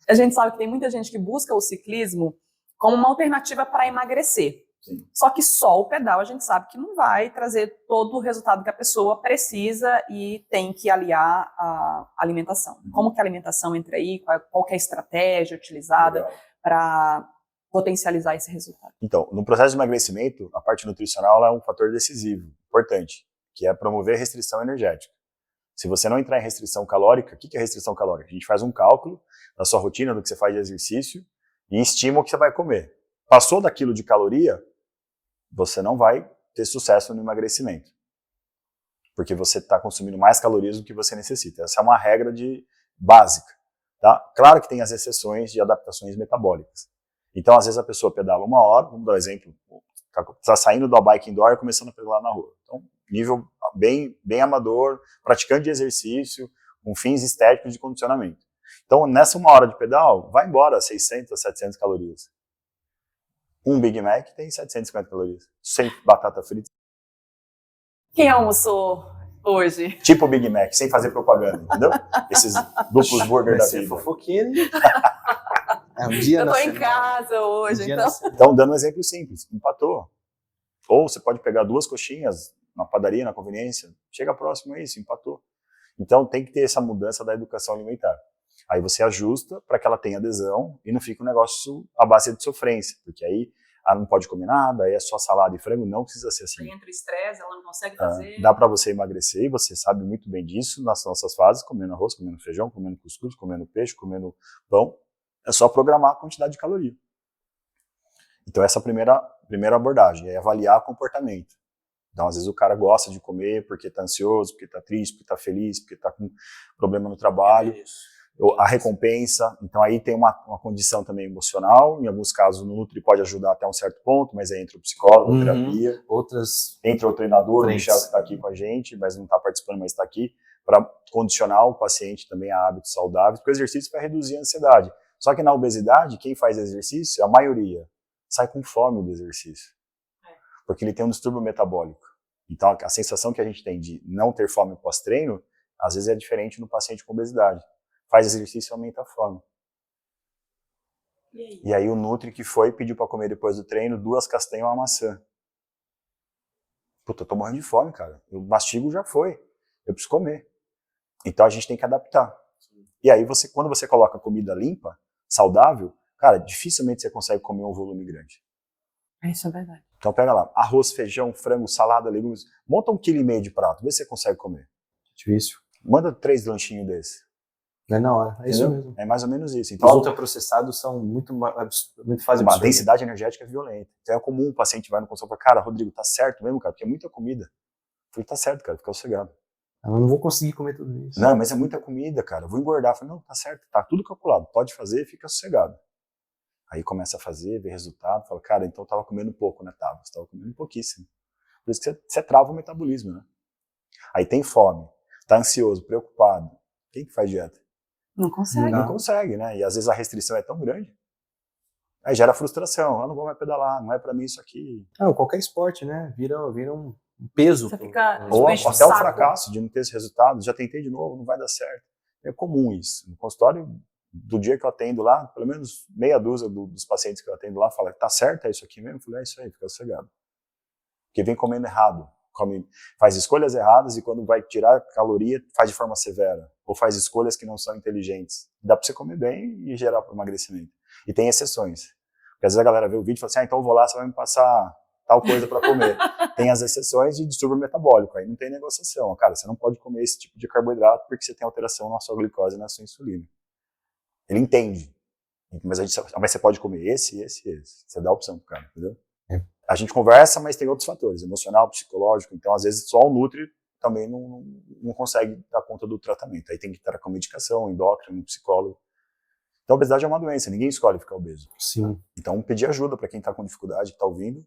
A gente sabe que tem muita gente que busca o ciclismo como uma alternativa para emagrecer. Sim. Só que só o pedal a gente sabe que não vai trazer todo o resultado que a pessoa precisa e tem que aliar a alimentação. Como que a alimentação entra aí? Qual que é a estratégia utilizada para potencializar esse resultado? Então, no processo de emagrecimento, a parte nutricional é um fator decisivo, importante, que é promover restrição energética. Se você não entrar em restrição calórica, o que é restrição calórica? A gente faz um cálculo da sua rotina, do que você faz de exercício e estima o que você vai comer. Passou daquilo de caloria, você não vai ter sucesso no emagrecimento. Porque você está consumindo mais calorias do que você necessita. Essa é uma regra básica. Tá? Claro que tem as exceções de adaptações metabólicas. Então, às vezes a pessoa pedala 1 hora, vamos dar um exemplo, está saindo da bike indoor e começando a pedalar na rua. Então, nível bem amador, praticante de exercício, com fins estéticos de condicionamento. Então, nessa 1 hora de pedal, vai embora 600, 700 calorias. Um Big Mac tem 750 calorias, sem batata frita. Quem almoçou hoje? Tipo Big Mac, sem fazer propaganda, entendeu? Esses duplos burger da vida. Fofoqueiro. Um dia eu tô na em semana. casa hoje, então. Então, dando um exemplo simples, empatou. Ou você pode pegar 2 coxinhas na padaria, na conveniência, chega próximo a isso, empatou. Então, tem que ter essa mudança da educação alimentar. Aí você ajusta para que ela tenha adesão e não fique um negócio à base de sofrência, porque aí ela não pode comer nada, aí é só salada e frango, não precisa ser assim. Aí entra o estresse, ela não consegue fazer. Dá para você emagrecer e você sabe muito bem disso nas nossas fases, comendo arroz, comendo feijão, comendo cuscuz, comendo peixe, comendo pão. É só programar a quantidade de caloria. Então essa é a primeira abordagem, é avaliar o comportamento. Então às vezes o cara gosta de comer porque está ansioso, porque está triste, porque está feliz, porque está com problema no trabalho. A recompensa, então aí tem uma condição também emocional, em alguns casos o Nutri pode ajudar até um certo ponto, mas aí entra o psicólogo, a terapia, entra o treinador, o Michel que está aqui com a gente, mas não está participando, mas está aqui, para condicionar o paciente também a hábitos saudáveis, porque o exercício vai reduzir a ansiedade. Só que na obesidade, quem faz exercício, a maioria, sai com fome do exercício, porque ele tem um distúrbio metabólico. Então a sensação que a gente tem de não ter fome pós-treino, às vezes é diferente no paciente com obesidade. Faz exercício e aumenta a fome. E aí o Nutri que foi pediu para comer depois do treino 2 castanhas e uma maçã. Puta, eu tô morrendo de fome, cara. O mastigo já foi. Eu preciso comer. Então a gente tem que adaptar. E aí quando você coloca comida limpa, saudável, cara, dificilmente você consegue comer um volume grande. Isso é verdade. Então pega lá, arroz, feijão, frango, salada, legumes, monta 1,5 kg de prato, vê se você consegue comer. Difícil. Manda 3 lanchinhos desses. É na hora, é isso mesmo. É mais ou menos isso. Então, os ultraprocessados são muito fáceis. Uma densidade energética violenta. Então é comum o paciente vai no consultório e fala, cara, Rodrigo, tá certo mesmo, cara, porque é muita comida. Eu falei, tá certo, cara, fica sossegado. Eu não vou conseguir comer tudo isso. Não, mas é muita comida, cara, eu vou engordar. Eu falei, não, tá certo, tá tudo calculado, pode fazer, fica sossegado. Aí começa a fazer, vê resultado, fala, cara, então eu tava comendo pouco, né? Você tava comendo pouquíssimo. Por isso que você trava o metabolismo, né? Aí tem fome, tá ansioso, preocupado. Quem que faz dieta? Não consegue. Não consegue, né? E às vezes a restrição é tão grande. Aí gera frustração. Eu não vou mais pedalar, não é pra mim isso aqui. Qualquer esporte, né? Vira um peso. Você fica Ou enche o até o saco. fracasso de não ter esse resultado. Já tentei de novo, não vai dar certo. é comum isso. No consultório, do dia que eu atendo lá, pelo menos meia dúzia dos pacientes que eu atendo lá fala, tá certo, é isso aqui mesmo? Eu falei, é isso aí, fica sossegado. Porque vem comendo errado, faz escolhas erradas e quando vai tirar caloria, faz de forma severa. Ou faz escolhas que não são inteligentes. Dá para você comer bem e gerar emagrecimento. E tem exceções. Porque às vezes a galera vê o vídeo e fala assim, então eu vou lá, você vai me passar tal coisa para comer. Tem as exceções de distúrbio metabólico, aí não tem negociação. Cara, você não pode comer esse tipo de carboidrato porque você tem alteração na sua glicose e na sua insulina. Ele entende. Mas você pode comer esse. Você dá a opção pro cara, entendeu? A gente conversa, mas tem outros fatores, emocional, psicológico. Então, às vezes, só o Nutri também não consegue dar conta do tratamento. Aí tem que estar com medicação, endócrino, psicólogo. Então, a obesidade é uma doença, ninguém escolhe ficar obeso. Sim. Então, pedir ajuda para quem está com dificuldade, que está ouvindo.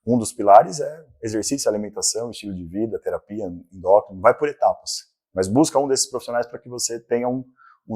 Um dos pilares é exercício, alimentação, estilo de vida, terapia, endócrino. Vai por etapas. Mas busca um desses profissionais para que você tenha um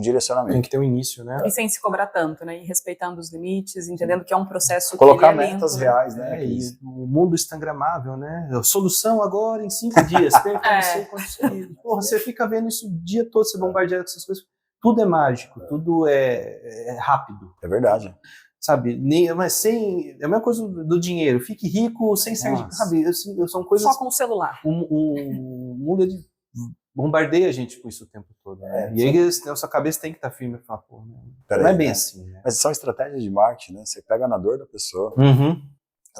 direcionamento. Tem que ter um início, né? E sem se cobrar tanto, né? E respeitando os limites, entendendo que é um processo Colocar que ele é metas lento, reais, né? E o mundo instagramável, né? Solução agora em 5 dias. Não sei quantos dias. Porra, você fica vendo isso o dia todo, você bombardeia com essas coisas. Tudo é mágico, tudo é rápido. É verdade. Sabe? Mas sem. É a mesma coisa do dinheiro. Fique rico sem ser. Sabe? São coisas. Só com o celular. O mundo ele bombardeia a gente com isso o tempo todo. Né? E aí a sua cabeça tem que estar firme e falar, pô, não é bem assim. Né? Mas são estratégias de marketing, né? Você pega na dor da pessoa. Uhum.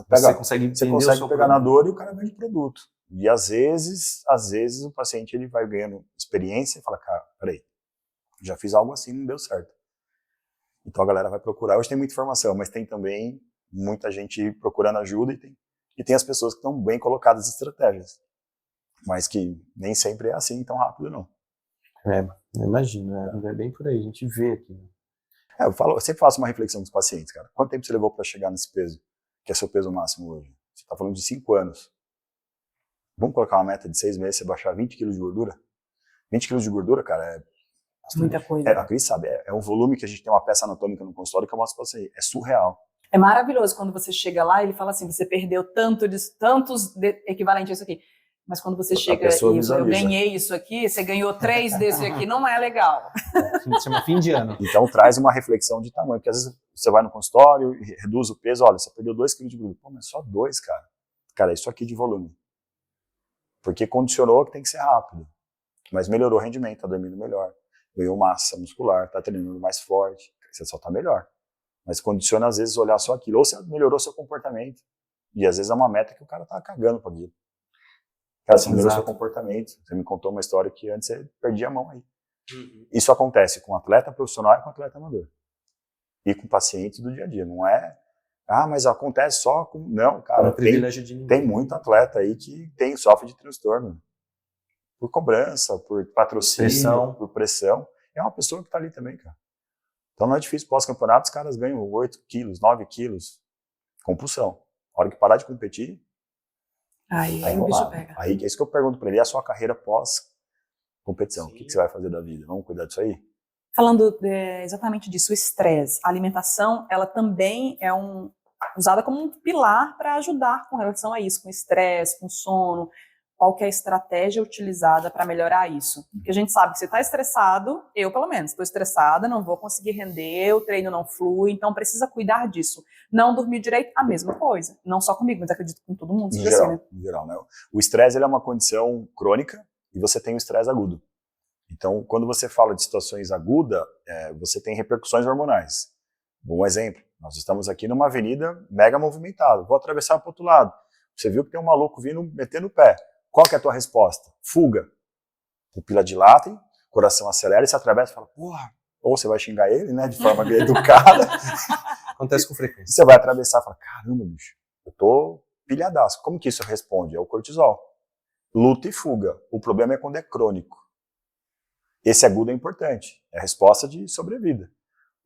Você consegue pegar na dor e o cara vende produto. E às vezes o paciente ele vai ganhando experiência e fala, cara, peraí, já fiz algo assim, não deu certo. Então a galera vai procurar. Hoje tem muita informação, mas tem também muita gente procurando ajuda e tem as pessoas que estão bem colocadas em estratégias. Mas que nem sempre é assim tão rápido, não. Imagino, é bem por aí, a gente vê aqui. Né? Eu sempre faço uma reflexão com os pacientes, cara. Quanto tempo você levou para chegar nesse peso, que é seu peso máximo hoje? Você está falando de 5 anos. Vamos colocar uma meta de 6 meses, você baixar 20 quilos de gordura? 20 quilos de gordura, cara, muita coisa. A Cris sabe, é um volume que a gente tem uma peça anatômica no consultório que eu mostro para você. É surreal. É maravilhoso quando você chega lá e ele fala assim, você perdeu tantos equivalente a isso aqui. Mas quando você chega e eu ganhei isso aqui, você ganhou 3 desse aqui, não é legal. Chama fim de ano. Então traz uma reflexão de tamanho, porque às vezes você vai no consultório e reduz o peso, olha, você perdeu 2 quilos de gordura. Pô, mas só 2, cara. Cara, é isso aqui de volume. Porque condicionou que tem que ser rápido. Mas melhorou o rendimento, tá dormindo melhor. Ganhou massa muscular, tá treinando mais forte. Você só tá melhor. Mas condiciona às vezes olhar só aquilo. Ou você melhorou seu comportamento. E às vezes é uma meta que o cara tá cagando pra aquilo. Cara, você melhorou seu comportamento. Você me contou uma história que antes você perdia a mão aí. Uhum. Isso acontece com atleta profissional e com atleta amador. E com pacientes do dia a dia. Não é, mas acontece só com... Não, cara, tem muito atleta aí que sofre de transtorno. Por cobrança, por patrocínio, por pressão. É uma pessoa que tá ali também, cara. Então não é difícil. Pós-campeonato, os caras ganham 8 quilos, 9 quilos. Compulsão. A hora que parar de competir, aí o bicho pega. Aí é isso que eu pergunto pra ele, é a sua carreira pós-competição? O que você vai fazer da vida? Vamos cuidar disso aí? Falando exatamente disso, o estresse, a alimentação, ela também é usada como um pilar para ajudar com relação a isso, com estresse, com sono. Qual que é a estratégia utilizada para melhorar isso? Porque a gente sabe que você está estressado, eu pelo menos estou estressada, não vou conseguir render, o treino não flui, então precisa cuidar disso. Não dormir direito, a mesma coisa. Não só comigo, mas acredito com todo mundo. Em geral, né? O estresse ele é uma condição crônica e você tem o estresse agudo. Então, quando você fala de situações agudas, você tem repercussões hormonais. Bom exemplo, nós estamos aqui numa avenida mega movimentada, vou atravessar para o outro lado. Você viu que tem um maluco vindo metendo o pé. Qual que é a tua resposta? Fuga. Pupila dilata, coração acelera e você atravessa e fala, porra. Ou você vai xingar ele, né, de forma educada. Acontece com frequência. Você vai atravessar e fala, caramba, bicho, eu tô pilhadaço. Como que isso responde? É o cortisol. Luta e fuga. O problema é quando é crônico. Esse agudo é importante. É a resposta de sobrevida.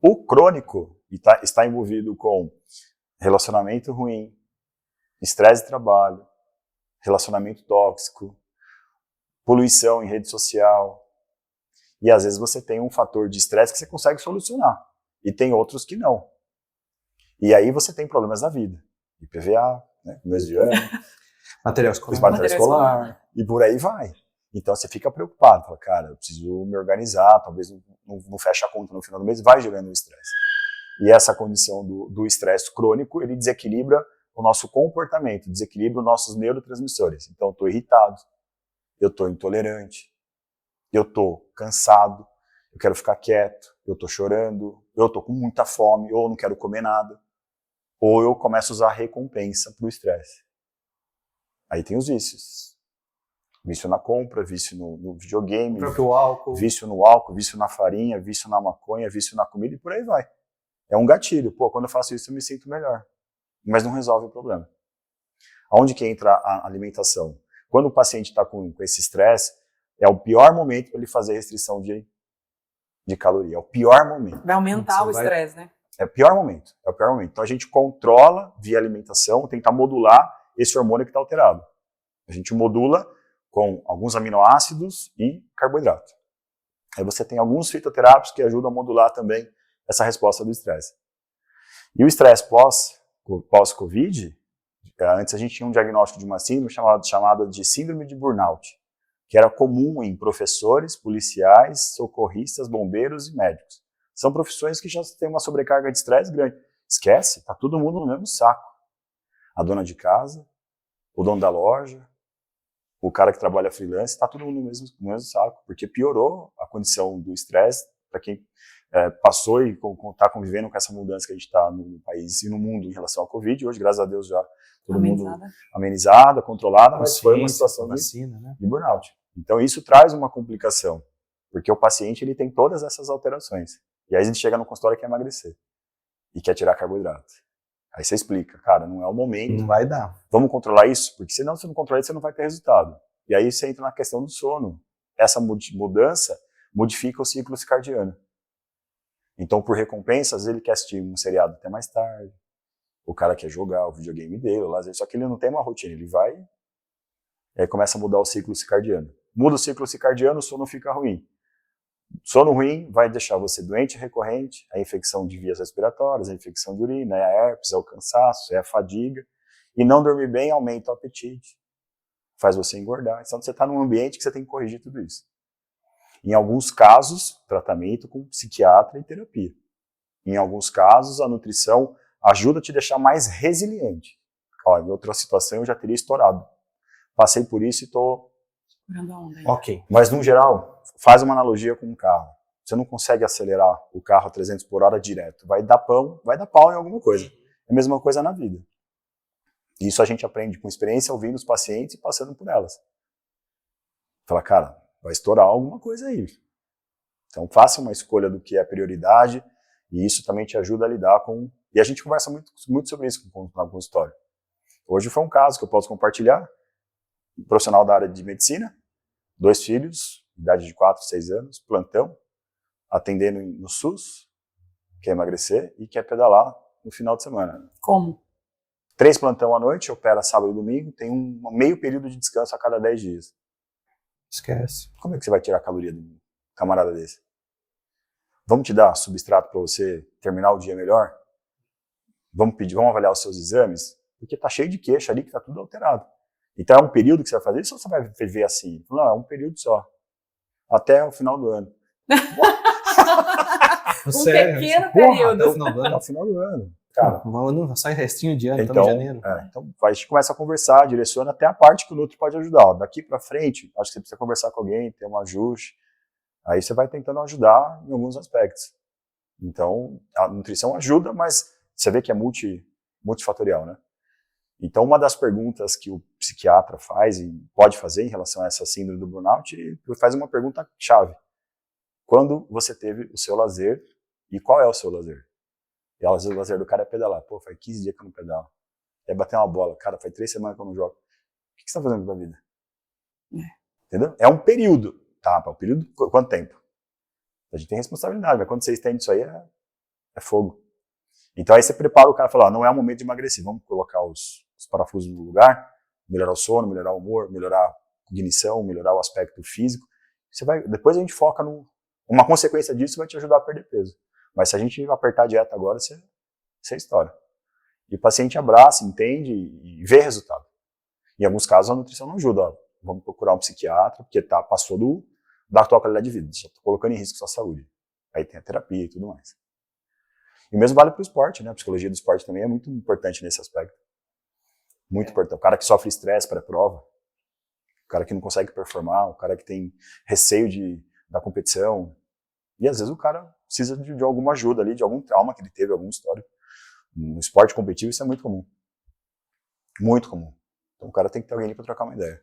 O crônico está envolvido com relacionamento ruim, estresse de trabalho, relacionamento tóxico, poluição em rede social. E às vezes você tem um fator de estresse que você consegue solucionar. E tem outros que não. E aí você tem problemas na vida. IPVA, né, começo de ano, material escolar. E por aí vai. Então você fica preocupado, fala, cara, eu preciso me organizar, talvez não feche a conta no final do mês, vai gerando um estresse. E essa condição do estresse crônico, ele desequilibra o nosso comportamento, desequilibra os nossos neurotransmissores. Então eu estou irritado, eu estou intolerante, eu estou cansado, eu quero ficar quieto, eu estou chorando, eu estou com muita fome, ou não quero comer nada, ou eu começo a usar recompensa para o estresse. Aí tem os vícios. Vício na compra, vício no videogame, álcool. vício no álcool, vício na farinha, vício na maconha, vício na comida e por aí vai. É um gatilho. Pô, quando eu faço isso eu me sinto melhor. Mas não resolve o problema. Aonde que entra a alimentação? Quando o paciente está com esse estresse, é o pior momento para ele fazer restrição de caloria. É o pior momento. Vai aumentar o estresse, né? É o pior momento. É o pior momento. Então a gente controla via alimentação, tentar modular esse hormônio que está alterado. A gente modula com alguns aminoácidos e carboidrato. Aí você tem alguns fitoterápicos que ajudam a modular também essa resposta do estresse. E o estresse pós-Covid, antes a gente tinha um diagnóstico de uma síndrome chamada de síndrome de burnout, que era comum em professores, policiais, socorristas, bombeiros e médicos. São profissões que já têm uma sobrecarga de estresse grande. Esquece, tá todo mundo no mesmo saco. A dona de casa, o dono da loja, o cara que trabalha freelance, está todo mundo no mesmo saco, porque piorou a condição do estresse para quem passou e está convivendo com essa mudança que a gente está no país e no mundo em relação ao Covid. Hoje, graças a Deus, já todo mundo amenizada, controlada, mas foi uma situação de burnout. Então, isso traz uma complicação, porque o paciente ele tem todas essas alterações. E aí a gente chega no consultório e quer emagrecer e quer tirar carboidrato. Aí você explica, cara, não é o momento. Não vai dar. Vamos controlar isso? Porque senão, se não controlar isso, você não vai ter resultado. E aí você entra na questão do sono. Essa mudança modifica o ciclo circadiano. Então, por recompensa, às vezes ele quer assistir um seriado até mais tarde. O cara quer jogar o videogame dele, só que ele não tem uma rotina. Ele vai e aí começa a mudar o ciclo circadiano. Muda o ciclo circadiano, o sono fica ruim. Sono ruim vai deixar você doente recorrente, a infecção de vias respiratórias, a infecção de urina, é a herpes, é o cansaço, é a fadiga. E não dormir bem aumenta o apetite, faz você engordar. Então você está num ambiente que você tem que corrigir tudo isso. Em alguns casos, tratamento com psiquiatra e terapia. Em alguns casos, a nutrição ajuda a te deixar mais resiliente. Ó, em outra situação eu já teria estourado. Passei por isso e estou... Ok. Mas, no geral, faz uma analogia com um carro. Você não consegue acelerar o carro a 300 por hora direto. Vai dar pau em alguma coisa. É a mesma coisa na vida. Isso a gente aprende com experiência, ouvindo os pacientes e passando por elas. Fala, cara, vai estourar alguma coisa aí. Então, faça uma escolha do que é prioridade e isso também te ajuda a lidar com... E a gente conversa muito sobre isso no consultório. Hoje foi um caso que eu posso compartilhar. Um profissional da área de medicina, 2 filhos, idade de 4, 6 anos, plantão, atendendo no SUS, quer emagrecer e quer pedalar no final de semana. Como? 3 plantão à noite, opera sábado e domingo, tem um meio período de descanso a cada 10 dias. Esquece. Como é que você vai tirar a caloria de um camarada desse? Vamos te dar substrato para você terminar o dia melhor? Vamos avaliar os seus exames? Porque tá cheio de queixa ali que tá tudo alterado. Então é um período que você vai fazer isso ou você vai ver assim? Não, é um período só. Até o final do ano. Pequeno período. Até o final do ano. Cara, não sai restinho de ano, então, em janeiro. Então a gente começa a conversar, direciona até a parte que o Nutri pode ajudar. Ó, daqui para frente, acho que você precisa conversar com alguém, ter um ajuste. Aí você vai tentando ajudar em alguns aspectos. Então, a nutrição ajuda, mas você vê que é multifatorial, né? Então, uma das perguntas que o psiquiatra faz e pode fazer em relação a essa síndrome do burnout, ele faz uma pergunta chave. Quando você teve o seu lazer e qual é o seu lazer? E às vezes o lazer do cara é pedalar. Pô, faz 15 dias que eu não pedalo. É bater uma bola. Cara, faz 3 semanas que eu não jogo. O que você está fazendo da vida? Entendeu? É um período. Tá, um período, quanto tempo? A gente tem responsabilidade, mas quando você estende isso aí, é fogo. Então aí você prepara o cara e fala, não é o momento de emagrecer, vamos colocar os parafusos no lugar, melhorar o sono, melhorar o humor, melhorar a cognição, melhorar o aspecto físico. Depois a gente foca uma consequência disso vai te ajudar a perder peso. Mas se a gente apertar a dieta agora, você estoura. E o paciente abraça, entende e vê resultado. Em alguns casos a nutrição não ajuda. Ó. vamos procurar um psiquiatra, porque passou da tua qualidade de vida, já está colocando em risco a sua saúde. Aí tem a terapia e tudo mais. E o mesmo vale para o esporte, né? A psicologia do esporte também é muito importante nesse aspecto. Muito importante. O cara que sofre estresse pré-prova, o cara que não consegue performar, o cara que tem receio da competição. E às vezes o cara precisa de alguma ajuda ali, de algum trauma que ele teve, alguma história. No esporte competitivo isso é muito comum. Muito comum. Então o cara tem que ter alguém ali para trocar uma ideia.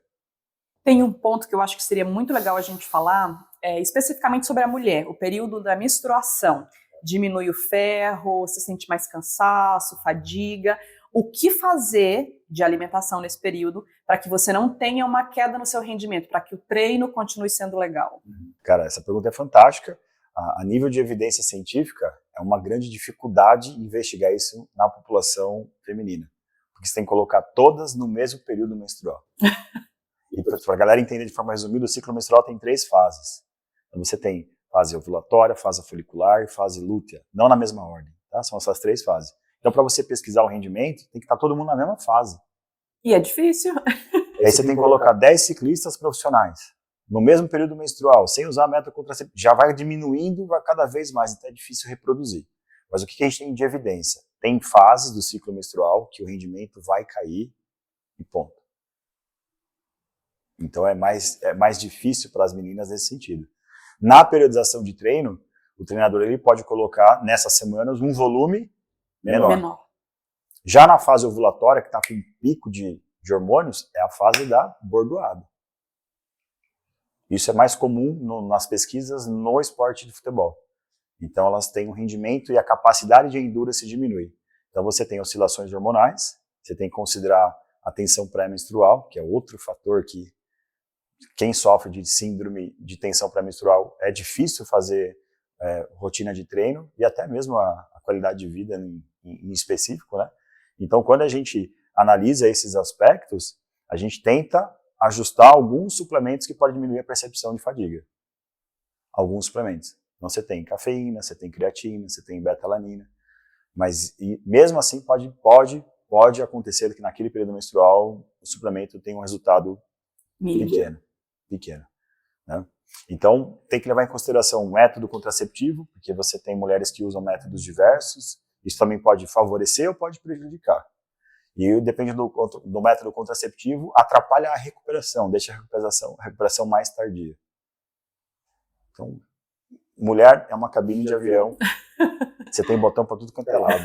Tem um ponto que eu acho que seria muito legal a gente falar, especificamente sobre a mulher, o período da menstruação. Diminui o ferro, se sente mais cansaço, fadiga. O que fazer de alimentação nesse período para que você não tenha uma queda no seu rendimento, para que o treino continue sendo legal? Cara, essa pergunta é fantástica. A nível de evidência científica, é uma grande dificuldade investigar isso na população feminina. Porque você tem que colocar todas no mesmo período menstrual. E para a galera entender de forma resumida, o ciclo menstrual tem 3 fases. Então você tem fase ovulatória, fase folicular e fase lútea. Não na mesma ordem, tá? São essas 3 fases. Então para você pesquisar o rendimento, tem que estar todo mundo na mesma fase. E é difícil. E aí você tem que colocar 10 ciclistas profissionais no mesmo período menstrual, sem usar método contraceptivo. Já vai diminuindo, vai cada vez mais, então é difícil reproduzir. Mas o que a gente tem de evidência? Tem fases do ciclo menstrual que o rendimento vai cair e ponto. Então é mais difícil para as meninas nesse sentido. Na periodização de treino, o treinador ele pode colocar nessas semanas um volume menor. Já na fase ovulatória, que está com um pico de hormônios, é a fase da bordoada. Isso é mais comum nas pesquisas no esporte de futebol. Então elas têm um rendimento e a capacidade de endurance diminui. Então você tem oscilações hormonais, você tem que considerar a tensão pré-menstrual, que é outro fator que quem sofre de síndrome de tensão pré-menstrual é difícil fazer rotina de treino e até mesmo a qualidade de vida em específico, né? Então, quando a gente analisa esses aspectos, a gente tenta ajustar alguns suplementos que podem diminuir a percepção de fadiga. Alguns suplementos. Então, você tem cafeína, você tem creatina, você tem beta-alanina, mas mesmo assim pode acontecer que naquele período menstrual o suplemento tenha um resultado pequeno, né? Então, tem que levar em consideração o método contraceptivo, porque você tem mulheres que usam métodos diversos, isso também pode favorecer ou pode prejudicar. E depende do método contraceptivo, atrapalha a recuperação, deixa a recuperação mais tardia. Então, mulher é uma cabine de avião, você tem botão para tudo quanto é lado.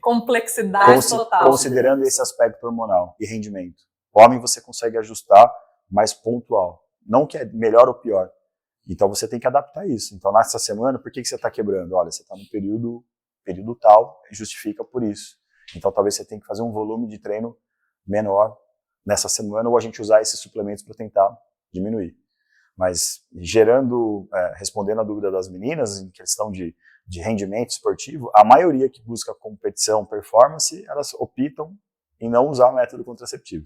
Complexidade total. Considerando esse aspecto hormonal e rendimento. Homem você consegue ajustar mais pontual. Não que é melhor ou pior. Então você tem que adaptar isso. Então nessa semana, por que você está quebrando? Olha, você está no período tal, justifica por isso. Então talvez você tenha que fazer um volume de treino menor nessa semana ou a gente usar esses suplementos para tentar diminuir. Mas respondendo a dúvida das meninas em questão de rendimento esportivo, a maioria que busca competição, performance, elas optam em não usar o método contraceptivo.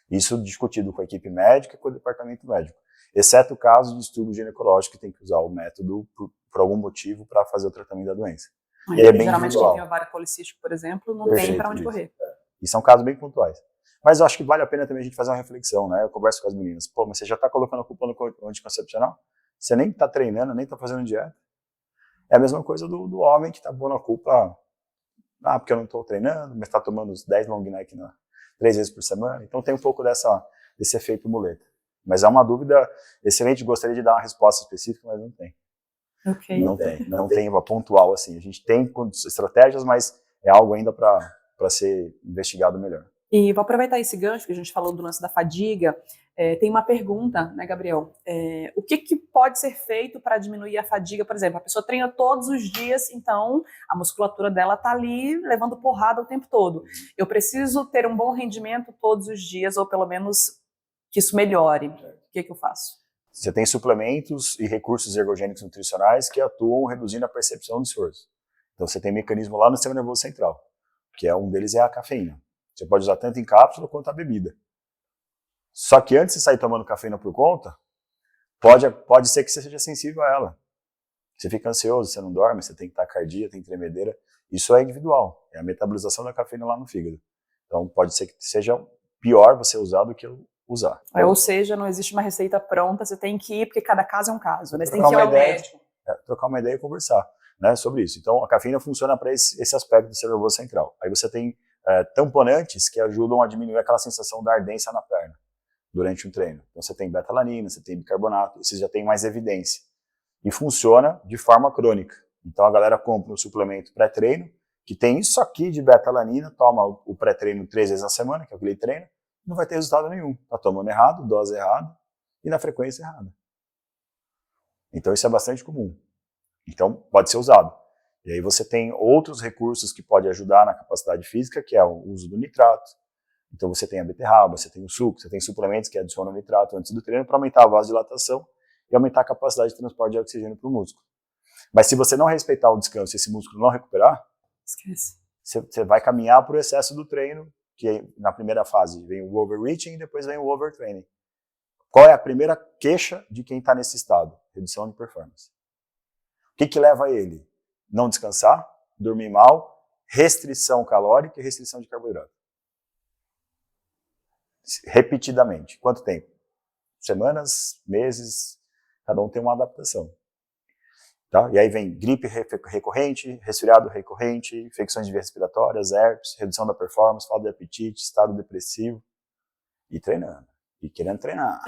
Isso discutido com a equipe médica e com o departamento médico. Exceto o caso de distúrbio ginecológico, que tem que usar o método por algum motivo para fazer o tratamento da doença. E é bem geralmente quem tem ovário policístico, por exemplo, não tem para onde correr. E são casos bem pontuais. Mas eu acho que vale a pena também a gente fazer uma reflexão, né? Eu converso com as meninas. Pô, mas você já está colocando a culpa no anticoncepcional? Você nem está treinando, nem está fazendo dieta. É a mesma coisa do homem que está pondo a culpa... porque eu não estou treinando, mas está tomando os 10 long neck 3 vezes por semana. Então tem um pouco desse efeito muleta. Mas é uma dúvida excelente, gostaria de dar uma resposta específica, mas não tem. Okay. Não tem uma pontual assim. A gente tem estratégias, mas é algo ainda para ser investigado melhor. E vou aproveitar esse gancho que a gente falou do lance da fadiga. Tem uma pergunta, né, Gabriel? O que pode ser feito para diminuir a fadiga? Por exemplo, a pessoa treina todos os dias, então a musculatura dela está ali levando porrada o tempo todo. Eu preciso ter um bom rendimento todos os dias, ou pelo menos que isso melhore. O que eu faço? Você tem suplementos e recursos ergogênicos nutricionais que atuam reduzindo a percepção do esforço. Então você tem mecanismo lá no sistema nervoso central, que um deles é a cafeína. Você pode usar tanto em cápsula quanto a bebida. Só que antes de sair tomando cafeína por conta, pode ser que você seja sensível a ela. Você fica ansioso, você não dorme, você tem taquicardia, tem tremedeira. Isso é individual, é a metabolização da cafeína lá no fígado. Então pode ser que seja pior você usar do que usar. Ou seja, não existe uma receita pronta, você tem que ir, porque cada caso é um caso, né? Você tem Trocar que ir uma ao ideia. médico. Trocar uma ideia e conversar, né, sobre isso. Então, a cafeína funciona para esse aspecto do seu nervoso central. Aí você tem tamponantes que ajudam a diminuir aquela sensação da ardência na perna durante um treino. Então, você tem betalanina, você tem bicarbonato, esses já tem mais evidência. E funciona de forma crônica. Então, a galera compra um suplemento pré-treino, que tem isso aqui de betalanina, toma o pré-treino 3 vezes na semana, que é o que ele treina, não vai ter resultado nenhum. Tá tomando errado, dose errada e na frequência errada. Então isso é bastante comum. Então pode ser usado. E aí você tem outros recursos que podem ajudar na capacidade física, que é o uso do nitrato. Então você tem a beterraba, você tem o suco, você tem suplementos que adicionam nitrato antes do treino para aumentar a vasodilatação e aumentar a capacidade de transporte de oxigênio para o músculo. Mas se você não respeitar o descanso e esse músculo não recuperar, esquece. Você vai caminhar para o excesso do treino, que na primeira fase vem o overreaching e depois vem o overtraining. Qual é a primeira queixa de quem está nesse estado? Redução de performance. O que leva ele? Não descansar, dormir mal, restrição calórica e restrição de carboidrato. Repetidamente. Quanto tempo? Semanas, meses, cada um tem uma adaptação. Tá? E aí vem gripe recorrente, resfriado recorrente, infecções de vias respiratórias, herpes, redução da performance, falta de apetite, estado depressivo. E treinando. E querendo treinar.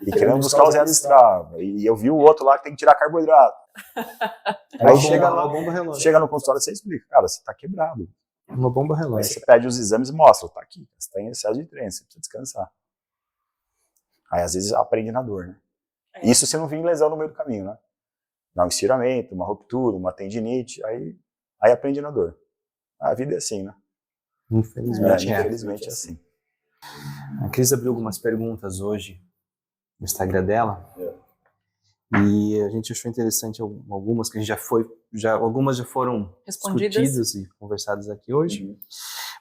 E querendo buscar os reais Strava. E eu vi o outro lá que tem que tirar carboidrato. Aí chega no consultório e você explica. Cara, você está quebrado. Uma bomba relógio. Aí você pede os exames e mostra. Tá aqui. Você está em excesso de treino. Você precisa descansar. Aí às vezes aprende na dor, né? Isso se não vir lesão no meio do caminho, né? Dá um estiramento, uma ruptura, uma tendinite. Aí aprende na dor. A vida é assim, né? Infelizmente infelizmente é assim. A Cris abriu algumas perguntas hoje no Instagram dela. E a gente achou interessante algumas que a gente algumas já foram discutidas e conversadas aqui hoje.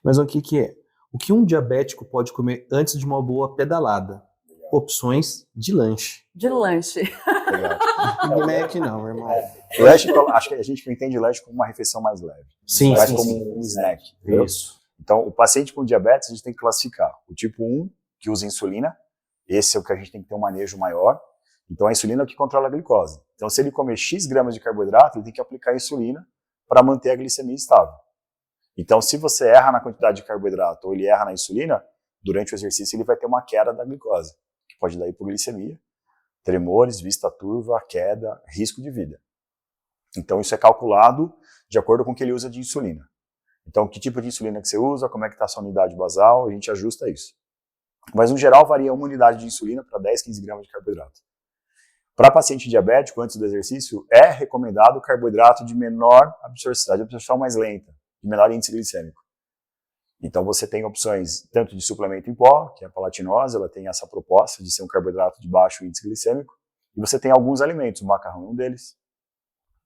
Mas o que é? O que um diabético pode comer antes de uma boa pedalada? Opções de lanche. De lanche. Legal. Mac não, irmão. Lanche, acho que a gente entende lanche como uma refeição mais leve. Sim, mais como um snack. Entendeu? Isso. Então, o paciente com diabetes, a gente tem que classificar. O tipo 1, que usa insulina, esse é o que a gente tem que ter um manejo maior. Então, a insulina é o que controla a glicose. Então, se ele comer X gramas de carboidrato, ele tem que aplicar a insulina para manter a glicemia estável. Então, se você erra na quantidade de carboidrato ou ele erra na insulina, durante o exercício ele vai ter uma queda da glicose, que pode dar hipoglicemia, tremores, vista turva, queda, risco de vida. Então, isso é calculado de acordo com o que ele usa de insulina. Então, que tipo de insulina que você usa, como é que está a sua unidade basal, a gente ajusta isso. Mas, no geral, varia uma unidade de insulina para 10, 15 gramas de carboidrato. Para paciente diabético, antes do exercício, é recomendado carboidrato de menor absorção, de absorção mais lenta, de menor índice glicêmico. Então, você tem opções tanto de suplemento em pó, que é a palatinose, ela tem essa proposta de ser um carboidrato de baixo índice glicêmico, e você tem alguns alimentos, o macarrão é um deles.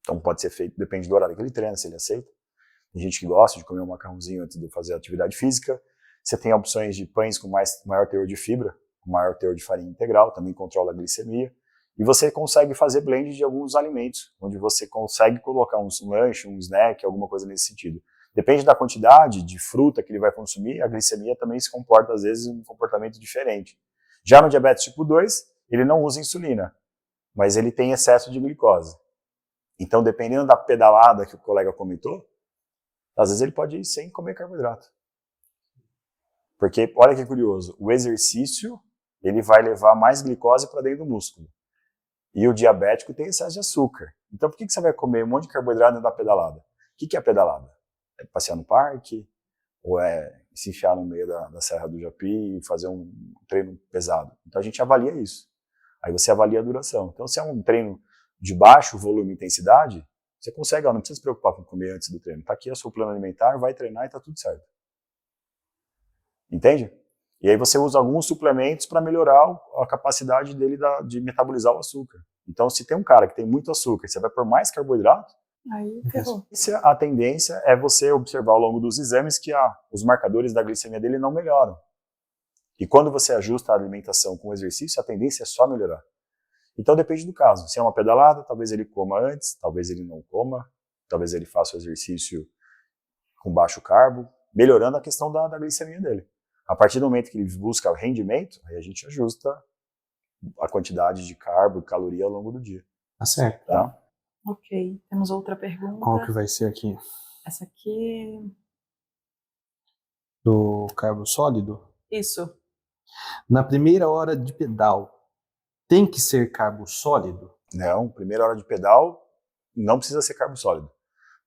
Então, pode ser feito, depende do horário que ele treina, se ele aceita. Tem gente que gosta de comer um macarrãozinho antes de fazer atividade física. Você tem opções de pães com maior teor de fibra, com maior teor de farinha integral, também controla a glicemia. E você consegue fazer blend de alguns alimentos, onde você consegue colocar um lanche, um snack, alguma coisa nesse sentido. Depende da quantidade de fruta que ele vai consumir, a glicemia também se comporta, às vezes, um comportamento diferente. Já no diabetes tipo 2, ele não usa insulina, mas ele tem excesso de glicose. Então, dependendo da pedalada que o colega comentou, às vezes ele pode ir sem comer carboidrato. Porque, olha que curioso, o exercício ele vai levar mais glicose para dentro do músculo. E o diabético tem excesso de açúcar. Então, por que você vai comer um monte de carboidrato dentro da pedalada? O que é a pedalada? É passear no parque? Ou é se enfiar no meio da Serra do Japi e fazer um treino pesado? Então, a gente avalia isso. Aí você avalia a duração. Então, se é um treino de baixo volume e intensidade, você consegue, não precisa se preocupar com comer antes do treino. Está aqui o seu plano alimentar, vai treinar e está tudo certo. Entende? E aí você usa alguns suplementos para melhorar a capacidade dele de metabolizar o açúcar. Então, se tem um cara que tem muito açúcar, você vai pôr mais carboidrato, aí ferrou. A tendência é você observar ao longo dos exames que os marcadores da glicemia dele não melhoram. E quando você ajusta a alimentação com o exercício, a tendência é só melhorar. Então depende do caso. Se é uma pedalada, talvez ele coma antes, talvez ele não coma, talvez ele faça o exercício com baixo carbo, melhorando a questão da glicemia dele. A partir do momento que ele busca rendimento, aí a gente ajusta a quantidade de carbo e caloria ao longo do dia. Tá certo. Tá? Ok, temos outra pergunta. Qual que vai ser aqui? Essa aqui. Do carbo sólido? Isso. Na primeira hora de pedal, tem que ser carbo sólido? Não, primeira hora de pedal, não precisa ser carbo sólido.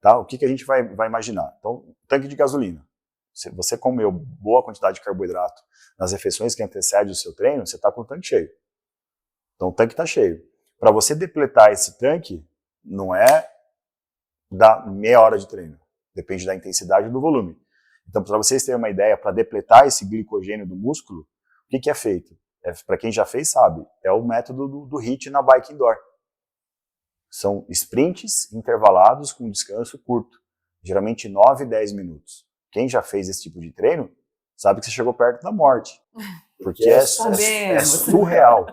Tá? O que a gente vai imaginar? Então, tanque de gasolina. Se você comeu boa quantidade de carboidrato nas refeições que antecedem o seu treino, você está com o tanque cheio. Então, o tanque está cheio. Para você depletar esse tanque, não é da meia hora de treino. Depende da intensidade e do volume. Então, para vocês terem uma ideia, para depletar esse glicogênio do músculo, o que é feito? Para quem já fez, sabe, é o método do HIIT na bike indoor. São sprints intervalados com descanso curto, geralmente 9, 10 minutos. Quem já fez esse tipo de treino sabe que você chegou perto da morte, porque é surreal.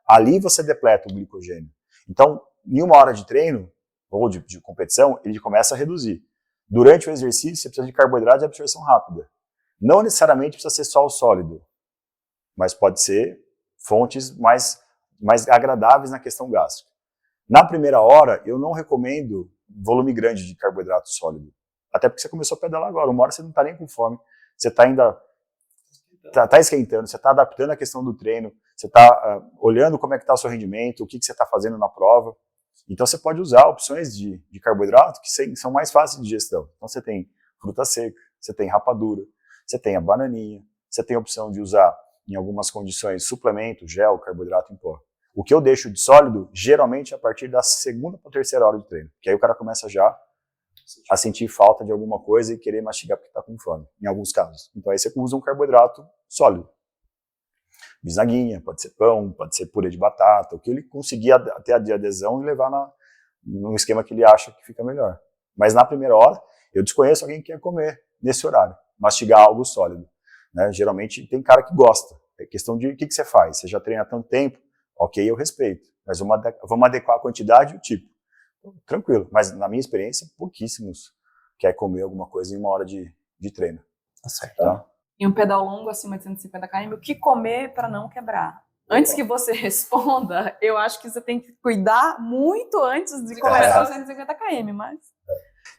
Ali você depleta o glicogênio. Então, em uma hora de treino, ou de competição, ele começa a reduzir. Durante o exercício, você precisa de carboidrato de absorção rápida. Não necessariamente precisa ser só o sólido, mas pode ser fontes mais agradáveis na questão gástrica. Na primeira hora, eu não recomendo volume grande de carboidrato sólido. Até porque você começou a pedalar agora. Uma hora você não está nem com fome. Você está ainda tá esquentando, você está adaptando a questão do treino, você está olhando como é que está o seu rendimento, o que você está fazendo na prova. Então você pode usar opções de carboidrato que são mais fáceis de digestão. Então você tem fruta seca, você tem rapadura, você tem a bananinha, você tem a opção de usar, em algumas condições, suplemento, gel, carboidrato em pó. O que eu deixo de sólido, geralmente, a partir da segunda para terceira hora de treino. Que aí o cara começa já a sentir falta de alguma coisa e querer mastigar porque está com fome, em alguns casos. Então aí você usa um carboidrato sólido. Bisnaguinha, pode ser pão, pode ser purê de batata, o que ele conseguir ter de adesão e levar no esquema que ele acha que fica melhor. Mas na primeira hora, eu desconheço alguém que quer comer nesse horário, mastigar algo sólido. Né? Geralmente tem cara que gosta. É questão de o que você faz. Você já treina há tanto tempo, ok, eu respeito. Mas vamos adequar a quantidade e o tipo. Tranquilo. Mas na minha experiência, pouquíssimos querem comer alguma coisa em uma hora de treino. Tá certo. Tá? Em um pedal longo acima de 150 km, o que comer para não quebrar? Antes que você responda, eu acho que você tem que cuidar muito antes de começar os 150 km, mas...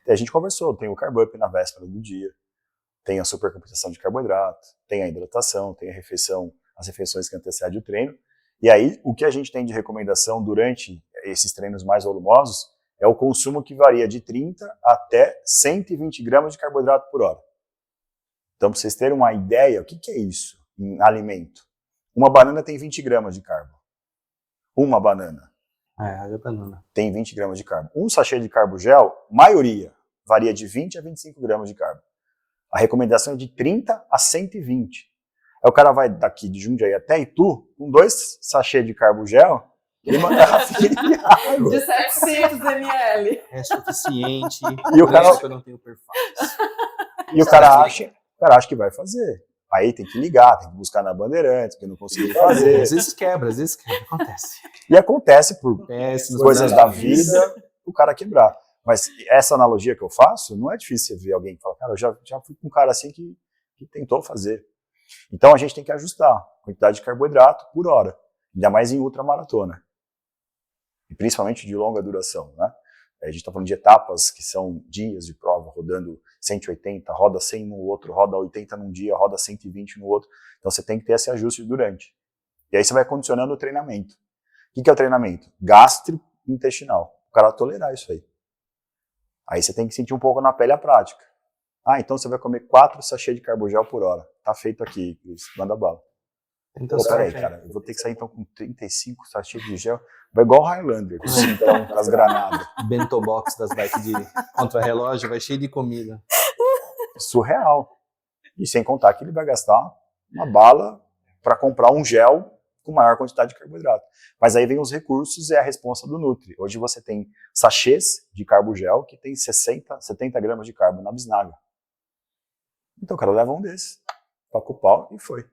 A gente conversou, tem o carb up na véspera do dia, tem a supercompensação de carboidrato, tem a hidratação, tem as refeições que antecedem o treino. E aí, o que a gente tem de recomendação durante esses treinos mais volumosos é o consumo que varia de 30 até 120 gramas de carboidrato por hora. Então, para vocês terem uma ideia, o que é isso em alimento? Uma banana tem 20 gramas de carbo. Uma banana. É banana. Tem 20 gramas de carbo. Um sachê de carbo gel, maioria, varia de 20 a 25 gramas de carbo. A recomendação é de 30 a 120. Aí o cara vai daqui de Jundiaí até Itu, com 2 sachês de carbo gel, ele manda de água. De 700 ml. É suficiente. E o cara, eu não tenho performance. e o cara acha que vai fazer. Aí tem que ligar, tem que buscar na Bandeirantes, porque não conseguiu fazer. Às vezes quebra, acontece. E acontece por Péssimas coisas da vida, o cara quebrar. Mas essa analogia que eu faço, não é difícil você ver alguém que fala, cara, eu já fui com um cara assim que tentou fazer. Então a gente tem que ajustar a quantidade de carboidrato por hora, ainda mais em ultramaratona. E principalmente de longa duração, né? A gente está falando de etapas que são dias de prova, rodando 180, roda 100 no outro, roda 80 num dia, roda 120 no outro. Então você tem que ter esse ajuste durante. E aí você vai condicionando o treinamento. O que é o treinamento? Gastrointestinal. O cara tolerar isso aí. Aí você tem que sentir um pouco na pele a prática. Ah, então você vai comer 4 sachês de carbogel por hora. Tá feito aqui, Cris. Manda bala. Então, peraí, cara, eu vou ter que sair então com 35 sachês de gel. Vai igual o Highlander, com então, as granadas. Bento box das bikes de contra-relógio vai cheio de comida. Surreal. E sem contar que ele vai gastar uma bala para comprar um gel com maior quantidade de carboidrato. Mas aí vem os recursos e a responsa do Nutri. Hoje você tem sachês de carbogel que tem 60, 70 gramas de carbo na bisnaga. Então o cara leva um desses, toca o pau e foi.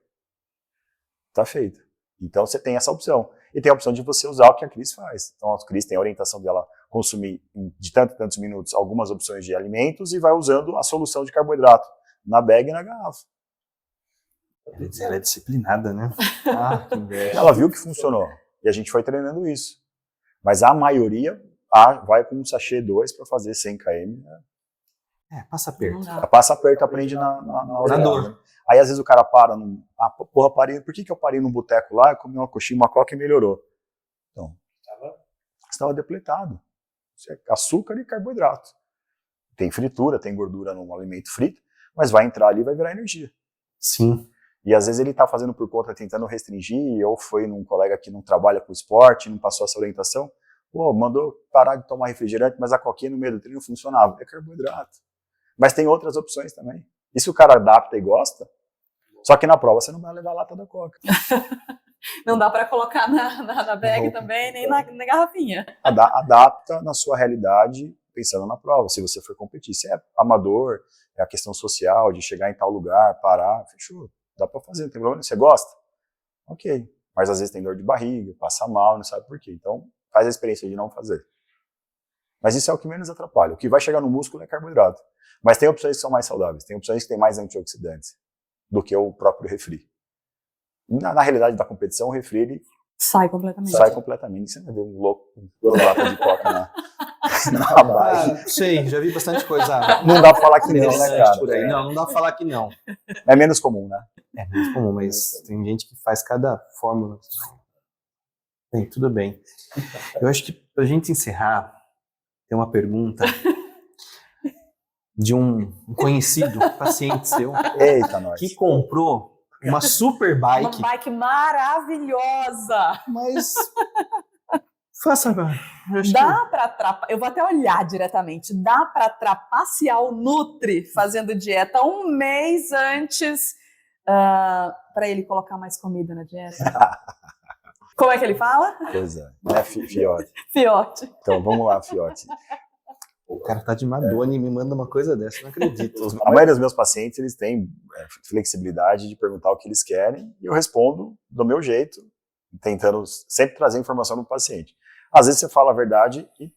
Tá feito. Então você tem essa opção. E tem a opção de você usar o que a Cris faz. Então a Cris tem a orientação dela consumir de tantos minutos algumas opções de alimentos e vai usando a solução de carboidrato na bag e na garrafa. Ela é disciplinada, né? Ah, que inveja. Ela viu que funcionou. E a gente foi treinando isso. Mas a maioria vai com um sachê 2 para fazer 100 km. Passa aperto. Passa aperto, aprende na dor. Né? Aí às vezes o cara para parei. Por que eu parei num boteco lá, eu comi uma coxinha, uma coca e melhorou? Então, estava depletado. Açúcar e carboidrato. Tem fritura, tem gordura no alimento frito, mas vai entrar ali e vai virar energia. Sim. E às vezes ele está fazendo por conta, tentando restringir, ou foi num colega que não trabalha com esporte, não passou essa orientação, mandou parar de tomar refrigerante, mas a coquinha no meio do treino funcionava. É carboidrato. Mas tem outras opções também. E se o cara adapta e gosta, só que na prova você não vai levar a lata da coca. Não dá para colocar na bag também, nem na garrafinha. Adapta na sua realidade, pensando na prova. Se você for competir, se é amador, é a questão social, de chegar em tal lugar, parar, fechou. Dá pra fazer, não tem problema. Você gosta? Ok. Mas às vezes tem dor de barriga, passa mal, não sabe por quê. Então, faz a experiência de não fazer. Mas isso é o que menos atrapalha. O que vai chegar no músculo é carboidrato. Mas tem opções que são mais saudáveis. Tem opções que têm mais antioxidantes do que o próprio refri. Na realidade da competição, o refri ele sai completamente. Você vai ver um louco com lata de coca na base. Sei, já vi bastante coisa. Não dá pra falar que não, né, cara? Por aí. Não dá pra falar que não. É menos comum, né? É menos comum, mas tem gente que faz cada fórmula. Bem, tudo bem. Eu acho que pra gente encerrar, tem uma pergunta de um conhecido paciente seu. Eita, nós. Que comprou uma super bike. Uma bike maravilhosa. Mas faça. Dá para trapacear. Eu vou até olhar diretamente. Dá para trapacear o Nutri fazendo dieta um mês antes para ele colocar mais comida na dieta. Como é que ele fala? Pois é, né, Fiote? Fiote. Então, vamos lá, Fiote. O cara tá de Madonna e me manda uma coisa dessa, não acredito. A maioria dos meus pacientes, eles têm flexibilidade de perguntar o que eles querem e eu respondo do meu jeito, tentando sempre trazer informação no paciente. Às vezes você fala a verdade e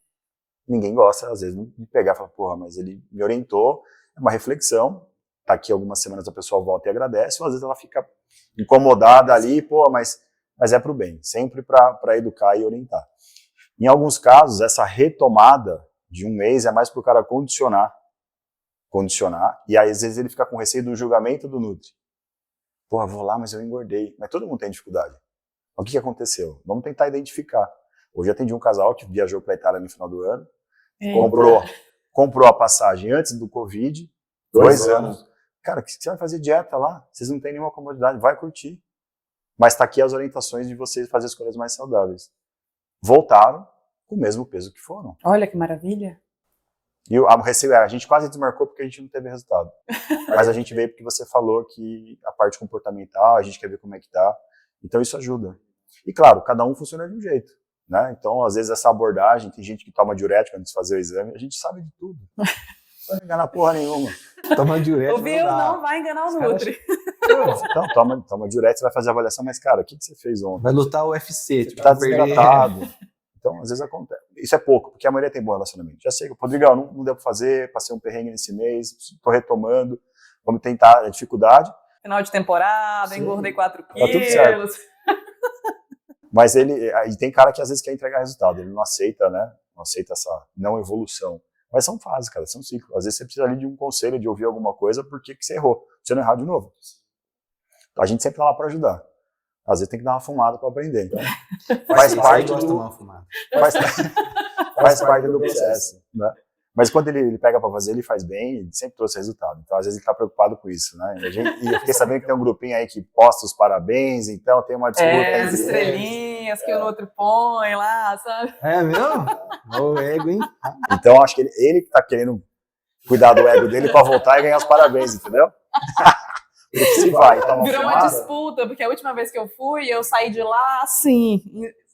ninguém gosta, às vezes, de pegar e falar, porra, mas ele me orientou, é uma reflexão, tá aqui algumas semanas a pessoa volta e agradece, ou às vezes ela fica incomodada ali, pô, mas é pro bem, sempre para educar e orientar. Em alguns casos, essa retomada de um mês é mais pro cara condicionar, e aí às vezes ele fica com receio do julgamento do Nutri. Porra, vou lá, mas eu engordei. Mas todo mundo tem dificuldade. O que aconteceu? Vamos tentar identificar. Hoje eu atendi um casal que viajou para a Itália no final do ano, comprou a passagem antes do Covid, 2 anos. Cara, que você vai fazer dieta lá? Vocês não têm nenhuma comodidade, vai curtir. Mas está aqui as orientações de vocês fazer escolhas mais saudáveis. Voltaram com o mesmo peso que foram. Olha que maravilha. E a gente quase desmarcou porque a gente não teve resultado. Mas a gente veio porque você falou que a parte comportamental, a gente quer ver como é que tá. Então isso ajuda. E claro, cada um funciona de um jeito, né? Então, às vezes essa abordagem, tem gente que toma diurético antes de fazer o exame, a gente sabe de tudo. Não vai enganar porra nenhuma. Toma diurético. Ouviu? Não vai enganar o Nutri. Então, toma diurético, você vai fazer a avaliação, mas cara, o que você fez ontem? Vai lutar o UFC, tá desidratado. Então, às vezes acontece. Isso é pouco, porque a maioria tem bom relacionamento. Já sei, Rodrigão, não deu pra fazer, passei um perrengue nesse mês, tô retomando, vamos tentar a dificuldade. Final de temporada, sim. Engordei 4 quilos. Tá tudo certo. Mas tem cara que às vezes quer entregar resultado, ele não aceita, né? Não aceita essa não evolução. Mas são fases, cara, são ciclos. Às vezes você precisa ali de um conselho, de ouvir alguma coisa, porque que você errou. Você não errar de novo. Então, a gente sempre tá lá para ajudar. Às vezes tem que dar uma fumada para aprender. Então, faz parte do processo. Né? Mas quando ele pega para fazer, ele faz bem, ele sempre trouxe resultado. Então, às vezes, ele está preocupado com isso. Né? E eu fiquei sabendo que tem um grupinho aí que posta os parabéns, então tem uma disputa. As estrelinhas que o outro põe lá, sabe? É mesmo? O ego, hein? Então, acho que ele que está querendo cuidar do ego dele para voltar e ganhar os parabéns, entendeu? Se vai, virou uma disputa, porque a última vez que eu fui, eu saí de lá assim,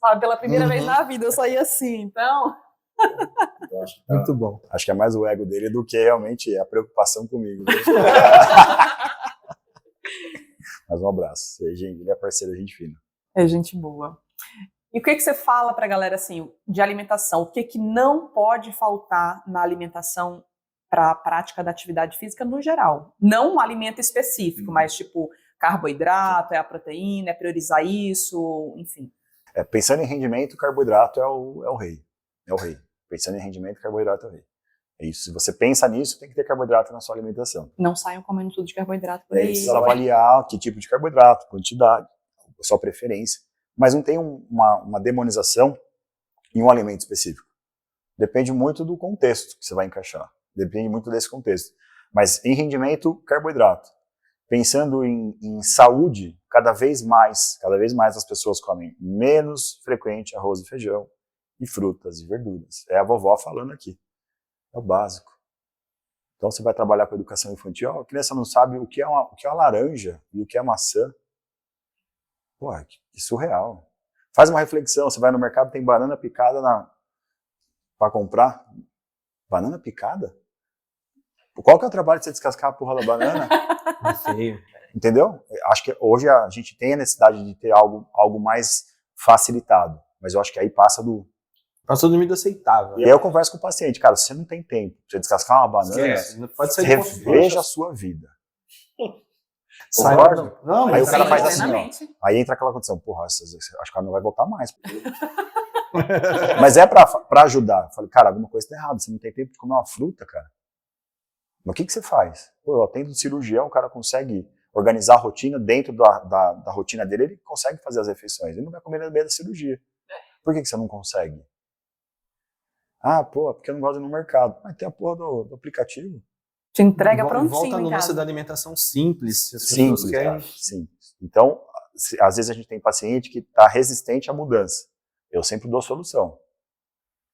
sabe? Pela primeira vez na vida, eu saí assim, então... Muito bom. Acho que é mais o ego dele do que realmente a preocupação comigo. Mas um abraço. Ele é parceiro, gente fina. É gente boa. E o que você fala pra galera, assim, de alimentação? O que não pode faltar na alimentação para a prática da atividade física no geral? Não um alimento específico, mas tipo carboidrato, é a proteína, é priorizar isso, enfim. Pensando em rendimento, carboidrato é o rei. É o rei. Pensando em rendimento, carboidrato é o rei. É isso. Se você pensa nisso, tem que ter carboidrato na sua alimentação. Não saiam comendo tudo de carboidrato por aí. Precisa avaliar que tipo de carboidrato, quantidade, a sua preferência. Mas não tem uma demonização em um alimento específico. Depende muito do contexto que você vai encaixar. Depende muito desse contexto. Mas em rendimento, carboidrato. Pensando em saúde, cada vez mais as pessoas comem menos frequente arroz e feijão e frutas e verduras. É a vovó falando aqui. É o básico. Então você vai trabalhar com educação infantil, a criança não sabe o que é uma laranja e o que é maçã. Pô, que surreal. Faz uma reflexão, você vai no mercado, tem banana picada para comprar. Banana picada? Qual que é o trabalho de você descascar a porra da banana? Feio. Entendeu? Acho que hoje a gente tem a necessidade de ter algo mais facilitado, mas eu acho que aí passa do limite aceitável. E aí eu converso com o paciente, cara, se você não tem tempo pra você descascar uma banana, pode ser reveja a sua vida. Concorda? Não, aí o cara faz assim, plenamente. ó. Aí entra aquela condição, porra, acho que o cara não vai voltar mais. Mas é pra ajudar. Eu falei, cara, alguma coisa tá errada, você não tem tempo de comer uma fruta, cara. Mas o que você faz? Pô, eu atendo um cirurgião, o cara consegue organizar a rotina dentro da rotina dele, ele consegue fazer as refeições, ele não vai comer no meio da cirurgia. Por que você não consegue? Ah, pô, porque eu não gosto de ir no mercado. Mas tem a porra do aplicativo. Te entrega prontinho volta no em casa. lance da alimentação simples. Se as Simples, pessoas querem... simples. Então, às vezes a gente tem paciente que está resistente à mudança. Eu sempre dou solução.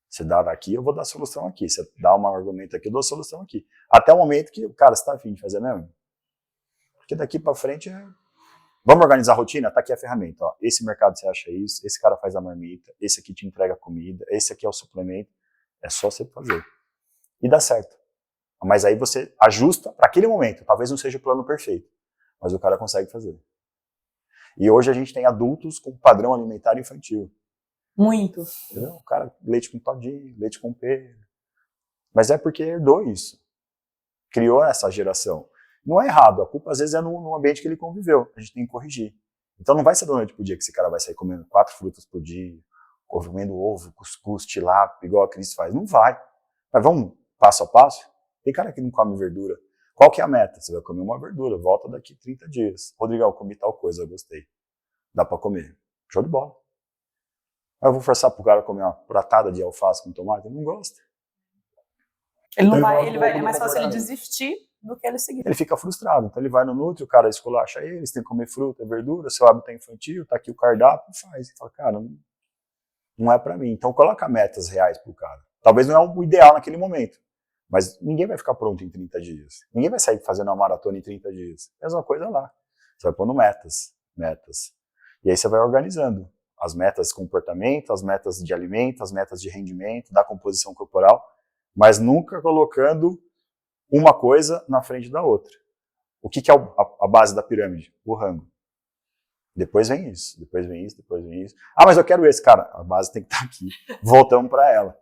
Você dá daqui, eu vou dar solução aqui. Você dá um argumento aqui, eu dou solução aqui. Até o momento que, cara, você está afim de fazer mesmo? Porque daqui para frente Vamos organizar a rotina? Tá aqui a ferramenta. Ó. Esse mercado você acha isso, esse cara faz a marmita, esse aqui te entrega a comida, esse aqui é o suplemento. É só você fazer. E dá certo. Mas aí você ajusta para aquele momento. Talvez não seja o plano perfeito, mas o cara consegue fazer. E hoje a gente tem adultos com padrão alimentar infantil. Muito. Entendeu? O cara, leite com todinho, leite com pera. Mas é porque herdou isso. Criou essa geração. Não é errado, a culpa às vezes é no ambiente que ele conviveu. A gente tem que corrigir. Então não vai ser da noite pro dia que esse cara vai sair comendo 4 frutas por dia, comendo ovo, cuscuz, tilápia, igual a Cris faz. Não vai. Mas vamos passo a passo? Tem cara que não come verdura. Qual que é a meta? Você vai comer uma verdura, volta daqui 30 dias. Rodrigão, comi tal coisa, eu gostei. Dá pra comer. Show de bola. Mas eu vou forçar pro cara comer uma pratada de alface com tomate? Ele não gosta. Ele não vai, é mais fácil ele desistir do que ele seguir. Ele fica frustrado. Então ele vai no Nutri, o cara esculacha eles, tem que comer fruta, verdura, seu hábito é infantil, tá aqui o cardápio, faz. Ele fala, cara, não é pra mim. Então coloca metas reais pro cara. Talvez não é o ideal naquele momento, mas ninguém vai ficar pronto em 30 dias. Ninguém vai sair fazendo uma maratona em 30 dias. Mesma coisa lá. Você vai pondo metas. E aí você vai organizando as metas de comportamento, as metas de alimento, as metas de rendimento, da composição corporal, mas nunca colocando uma coisa na frente da outra. O que é a base da pirâmide? O rango. Depois vem isso, depois vem isso, depois vem isso. Ah, mas eu quero esse. Cara, a base tem que estar aqui. Voltamos para ela.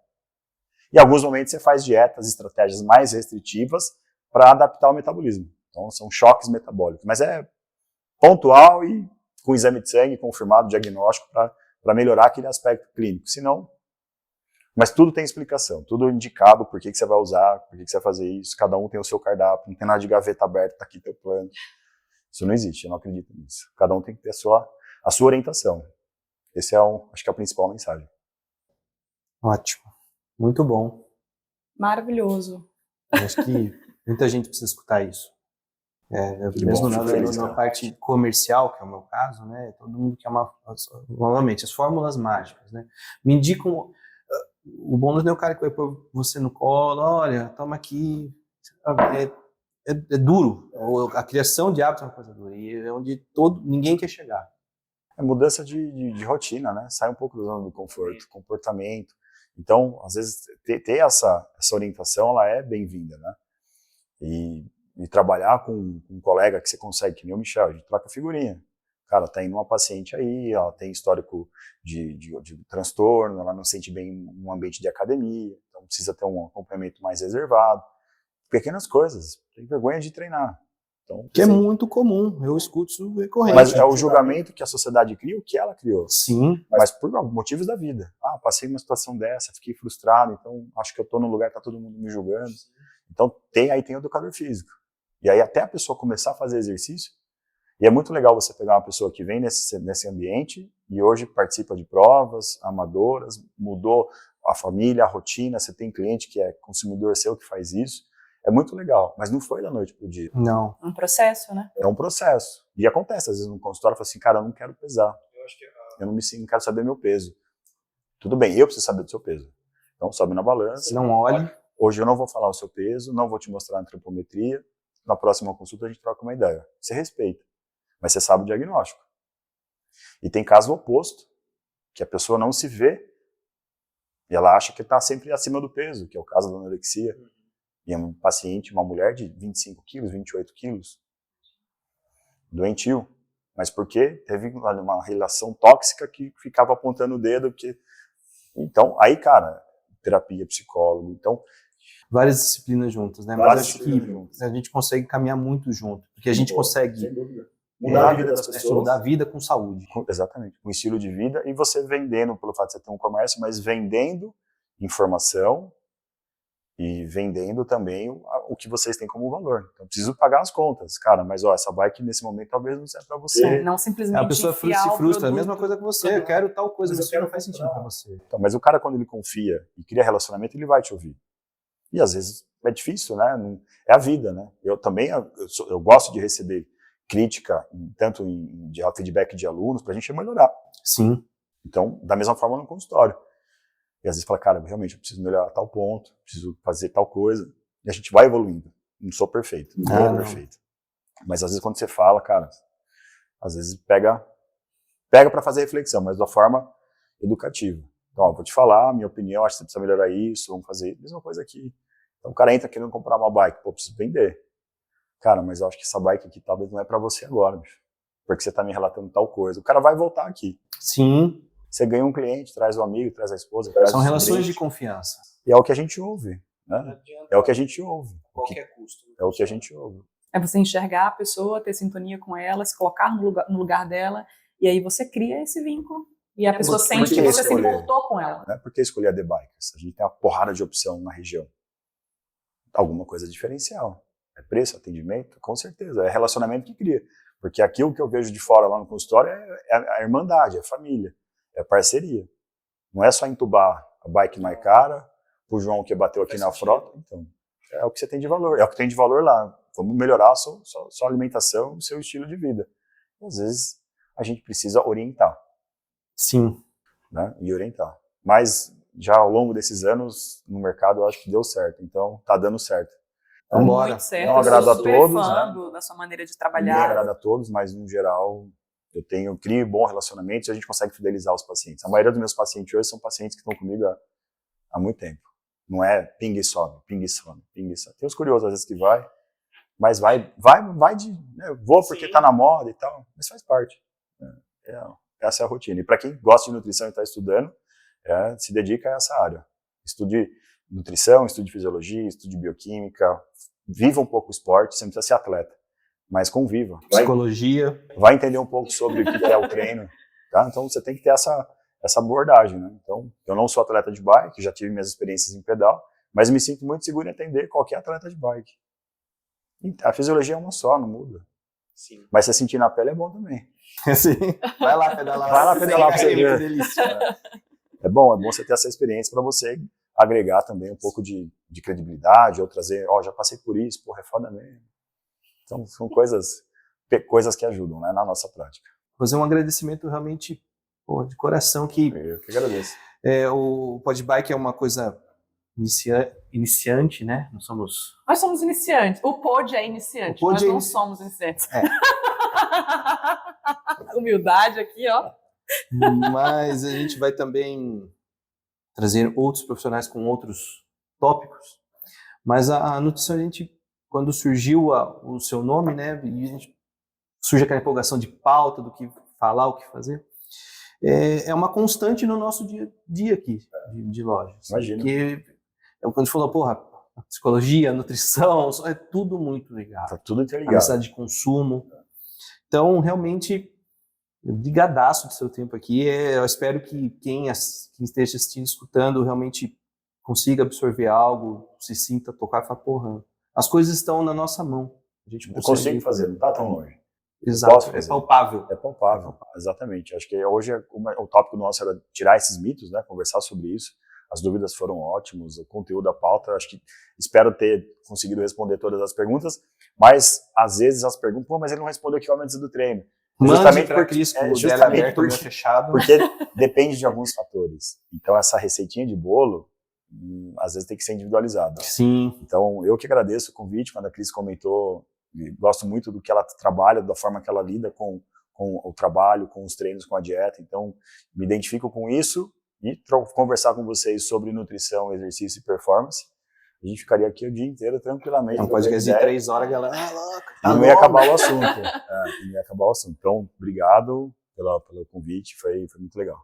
Em alguns momentos você faz dietas, estratégias mais restritivas para adaptar o metabolismo. Então são choques metabólicos. Mas é pontual e com exame de sangue confirmado, diagnóstico, para melhorar aquele aspecto clínico. Senão, mas tudo tem explicação, tudo indicado por que você vai usar, por que você vai fazer isso, cada um tem o seu cardápio, não tem nada de gaveta aberta, tá aqui teu plano. Isso não existe, eu não acredito nisso. Cada um tem que ter a sua orientação. Esse é, acho que é a principal mensagem. Ótimo, muito bom. Maravilhoso. Eu acho que muita gente precisa escutar isso. Mesmo na parte comercial, que é o meu caso, né? Todo mundo quer novamente, as fórmulas mágicas, né? Me indicam. O bônus não é o cara que vai pôr você no colo, olha, toma aqui. É duro. A criação de hábitos é uma coisa dura. E é onde ninguém quer chegar. É mudança de rotina, né? Sai um pouco da zona do conforto, comportamento. Então, às vezes, ter essa orientação, ela é bem-vinda, né? E trabalhar com um colega que você consegue, que nem o Michel, a gente troca figurinha. Cara, tá indo uma paciente aí, ela tem histórico de transtorno, ela não se sente bem no ambiente de academia, então precisa ter um acompanhamento mais reservado. Pequenas coisas, tem vergonha de treinar. Então, Que é muito comum, eu escuto isso recorrente. mas é o julgamento que a sociedade cria, o que ela criou. Sim. Mas por motivos da vida. Passei uma situação dessa, fiquei frustrado, então acho que eu tô num lugar que tá todo mundo me julgando. Então aí tem o educador físico. E aí até a pessoa começar a fazer exercício, e é muito legal você pegar uma pessoa que vem nesse ambiente e hoje participa de provas amadoras, mudou a família, a rotina, você tem cliente que é consumidor seu que faz isso. É muito legal, mas não foi da noite pro dia. Não. Um processo, né? É um processo. E acontece, às vezes no consultório, eu falo assim, cara, eu não quero pesar. Eu não quero saber meu peso. Tudo bem, eu preciso saber do seu peso. Então sobe na balança. Não olhe. Hoje eu não vou falar o seu peso, não vou te mostrar a antropometria. Na próxima consulta a gente troca uma ideia. Você respeita, mas você sabe o diagnóstico. E tem caso oposto, que a pessoa não se vê e ela acha que está sempre acima do peso, que é o caso da anorexia. E é um paciente, uma mulher de 25 quilos, 28 quilos, doentio. Mas porque teve uma relação tóxica que ficava apontando o dedo. Então, aí, cara, terapia, psicólogo. Então, várias disciplinas juntas, né? Mas acho que a gente consegue caminhar muito junto. Porque a gente consegue mudar a vida das pessoas. Mudar a vida com saúde. Exatamente. Com estilo de vida. E você vendendo, pelo fato de você ter um comércio, mas vendendo informação e vendendo também o que vocês têm como valor. Então, preciso pagar as contas. Cara, mas essa bike nesse momento talvez não seja para você. Não simplesmente a pessoa se frustra. É a mesma coisa que você. Eu quero tal coisa, mas isso não faz sentido para você. Então, mas o cara, quando ele confia e cria relacionamento, ele vai te ouvir. E às vezes é difícil, né? É a vida, né? Eu também eu gosto de receber crítica, tanto de feedback de alunos, para a gente melhorar. Sim. Então, da mesma forma no consultório. E às vezes fala, cara, realmente eu preciso melhorar tal ponto, preciso fazer tal coisa. E a gente vai evoluindo. Não sou perfeito, não é perfeito. Mas às vezes quando você fala, cara, às vezes pega para fazer reflexão, mas da forma educativa. Então, vou te falar, minha opinião, acho que você precisa melhorar isso, vamos fazer a mesma coisa aqui. Então o cara entra querendo comprar uma bike, preciso vender. Cara, mas eu acho que essa bike aqui talvez não é para você agora, bicho. Porque você tá me relatando tal coisa. O cara vai voltar aqui. Sim. Você ganha um cliente, traz um amigo, traz a esposa. São relações de confiança. E é o que a gente ouve, né? É o que a gente ouve. Qualquer custo. É o que a gente ouve. É você enxergar a pessoa, ter sintonia com ela, se colocar no lugar dela, e aí você cria esse vínculo. E a pessoa sente que você se importou com ela. Não é porque escolher a The Bikers. A gente tem uma porrada de opção na região. Alguma coisa diferencial. É preço, atendimento? Com certeza. É relacionamento que cria. Porque aquilo que eu vejo de fora lá no consultório é a irmandade, é a família. É parceria. Não é só entubar a bike mais cara, o João que bateu aqui na frota. Então, é o que você tem de valor. É o que tem de valor lá. Vamos melhorar a sua alimentação, o seu estilo de vida. E, às vezes, a gente precisa orientar. Sim. Né? E orientar. Mas, já ao longo desses anos, no mercado, eu acho que deu certo. Então, tá dando certo. Então, bora. Muito certo. Não agrada a todos, né? Da sua maneira de Não trabalhar. agrada a todos, mas, no geral... Eu crio bons relacionamentos e a gente consegue fidelizar os pacientes. A maioria dos meus pacientes hoje são pacientes que estão comigo há muito tempo. Não é ping e some, ping e some, ping e some. Tem uns curiosos às vezes que mas vai de... Né, vou porque está na moda e tal, mas faz parte. Essa é a rotina. E para quem gosta de nutrição e está estudando, se dedica a essa área. Estude nutrição, estude fisiologia, estude bioquímica, viva um pouco o esporte, você não precisa ser atleta. Mas conviva. Psicologia. Vai entender um pouco sobre o que é o treino. Tá? Então você tem que ter essa abordagem. Né? Então, eu não sou atleta de bike, já tive minhas experiências em pedal, mas me sinto muito seguro em atender qualquer atleta de bike. A fisiologia é uma só, não muda. Sim. Mas você sentir na pele é bom também. Sim. Vai lá pedalar. Vai lá pedalar pra você ver. Delícia. É bom você ter essa experiência para você agregar também um pouco de credibilidade, ou trazer, já passei por isso, porra, é foda mesmo. Então, são coisas que ajudam, né, na nossa prática. Fazer um agradecimento realmente de coração que... Eu que agradeço. O Podbike é uma coisa iniciante, né? Nós somos iniciantes. O Pod é iniciante, nós não somos iniciantes. Humildade aqui, ó. Mas a gente vai também trazer outros profissionais com outros tópicos. Mas a nutrição, a gente... Quando surgiu o seu nome, né, e surge aquela empolgação de pauta, do que falar, o que fazer, é uma constante no nosso dia a dia aqui, de loja. Imagina. Porque quando a gente falou, a psicologia, a nutrição, é tudo muito ligado. Tá tudo A interligado. necessidade de consumo. Então, realmente, brigadaço do seu tempo aqui. Eu espero que quem esteja assistindo, escutando, realmente consiga absorver algo, se sinta tocar e falar, porra, as coisas estão na nossa mão. A gente Eu consigo fazer, não tá tão longe. Exato, é palpável. É palpável, exatamente. Acho que hoje o tópico nosso era tirar esses mitos, né? Conversar sobre isso. As dúvidas foram ótimas, o conteúdo da pauta, acho que espero ter conseguido responder todas as perguntas, mas às vezes as perguntas, pô, mas ele não respondeu aqui antes do treino. Justamente para Cris, justamente porque depende de alguns fatores. Então essa receitinha de bolo, às vezes tem que ser individualizada. Sim. Então eu que agradeço o convite, quando a Cris comentou, gosto muito do que ela trabalha, da forma que ela lida com o trabalho, com os treinos, com a dieta, então me identifico com isso e conversar com vocês sobre nutrição, exercício e performance. A gente ficaria aqui o dia inteiro tranquilamente. Não pode dizer 3 horas, galera. E não ia acabar o assunto. Não ia acabar o assunto. Então, obrigado pelo convite, foi muito legal.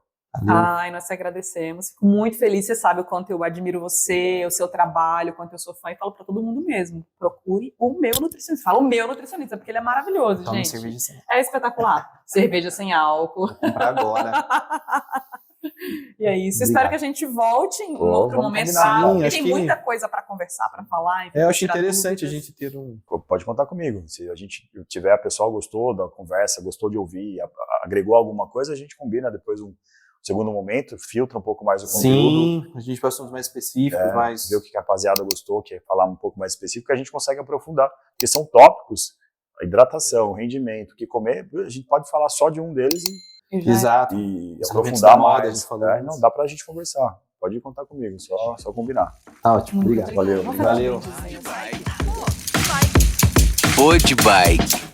Ai, nós te agradecemos. Fico muito feliz. Você sabe o quanto eu admiro você, o seu trabalho, o quanto eu sou fã e falo para todo mundo mesmo. Procure o meu nutricionista. Fala o meu nutricionista, porque ele é maravilhoso, Toma gente. Cerveja sem... É espetacular. Cerveja sem álcool. Vou comprar agora. E é isso. Obrigado. Espero que a gente volte em outro momento. Porque tem muita coisa para conversar, para falar. Eu acho interessante a gente ter um... Pode contar comigo. Se a gente tiver, a pessoa gostou da conversa, gostou de ouvir, agregou alguma coisa, a gente combina depois um segundo momento, filtra um pouco mais o conteúdo. Sim, a gente vai assuntos mais específicos, mais... ver o que a rapaziada gostou, quer falar um pouco mais específico, que a gente consegue aprofundar. Porque são tópicos, a hidratação, rendimento, o que comer, a gente pode falar só de um deles Exato. e Os aprofundar moda, mais. Não, dá pra gente conversar. Pode contar comigo, só combinar. Tá ótimo, obrigado. Valeu. Valeu. Food Bike.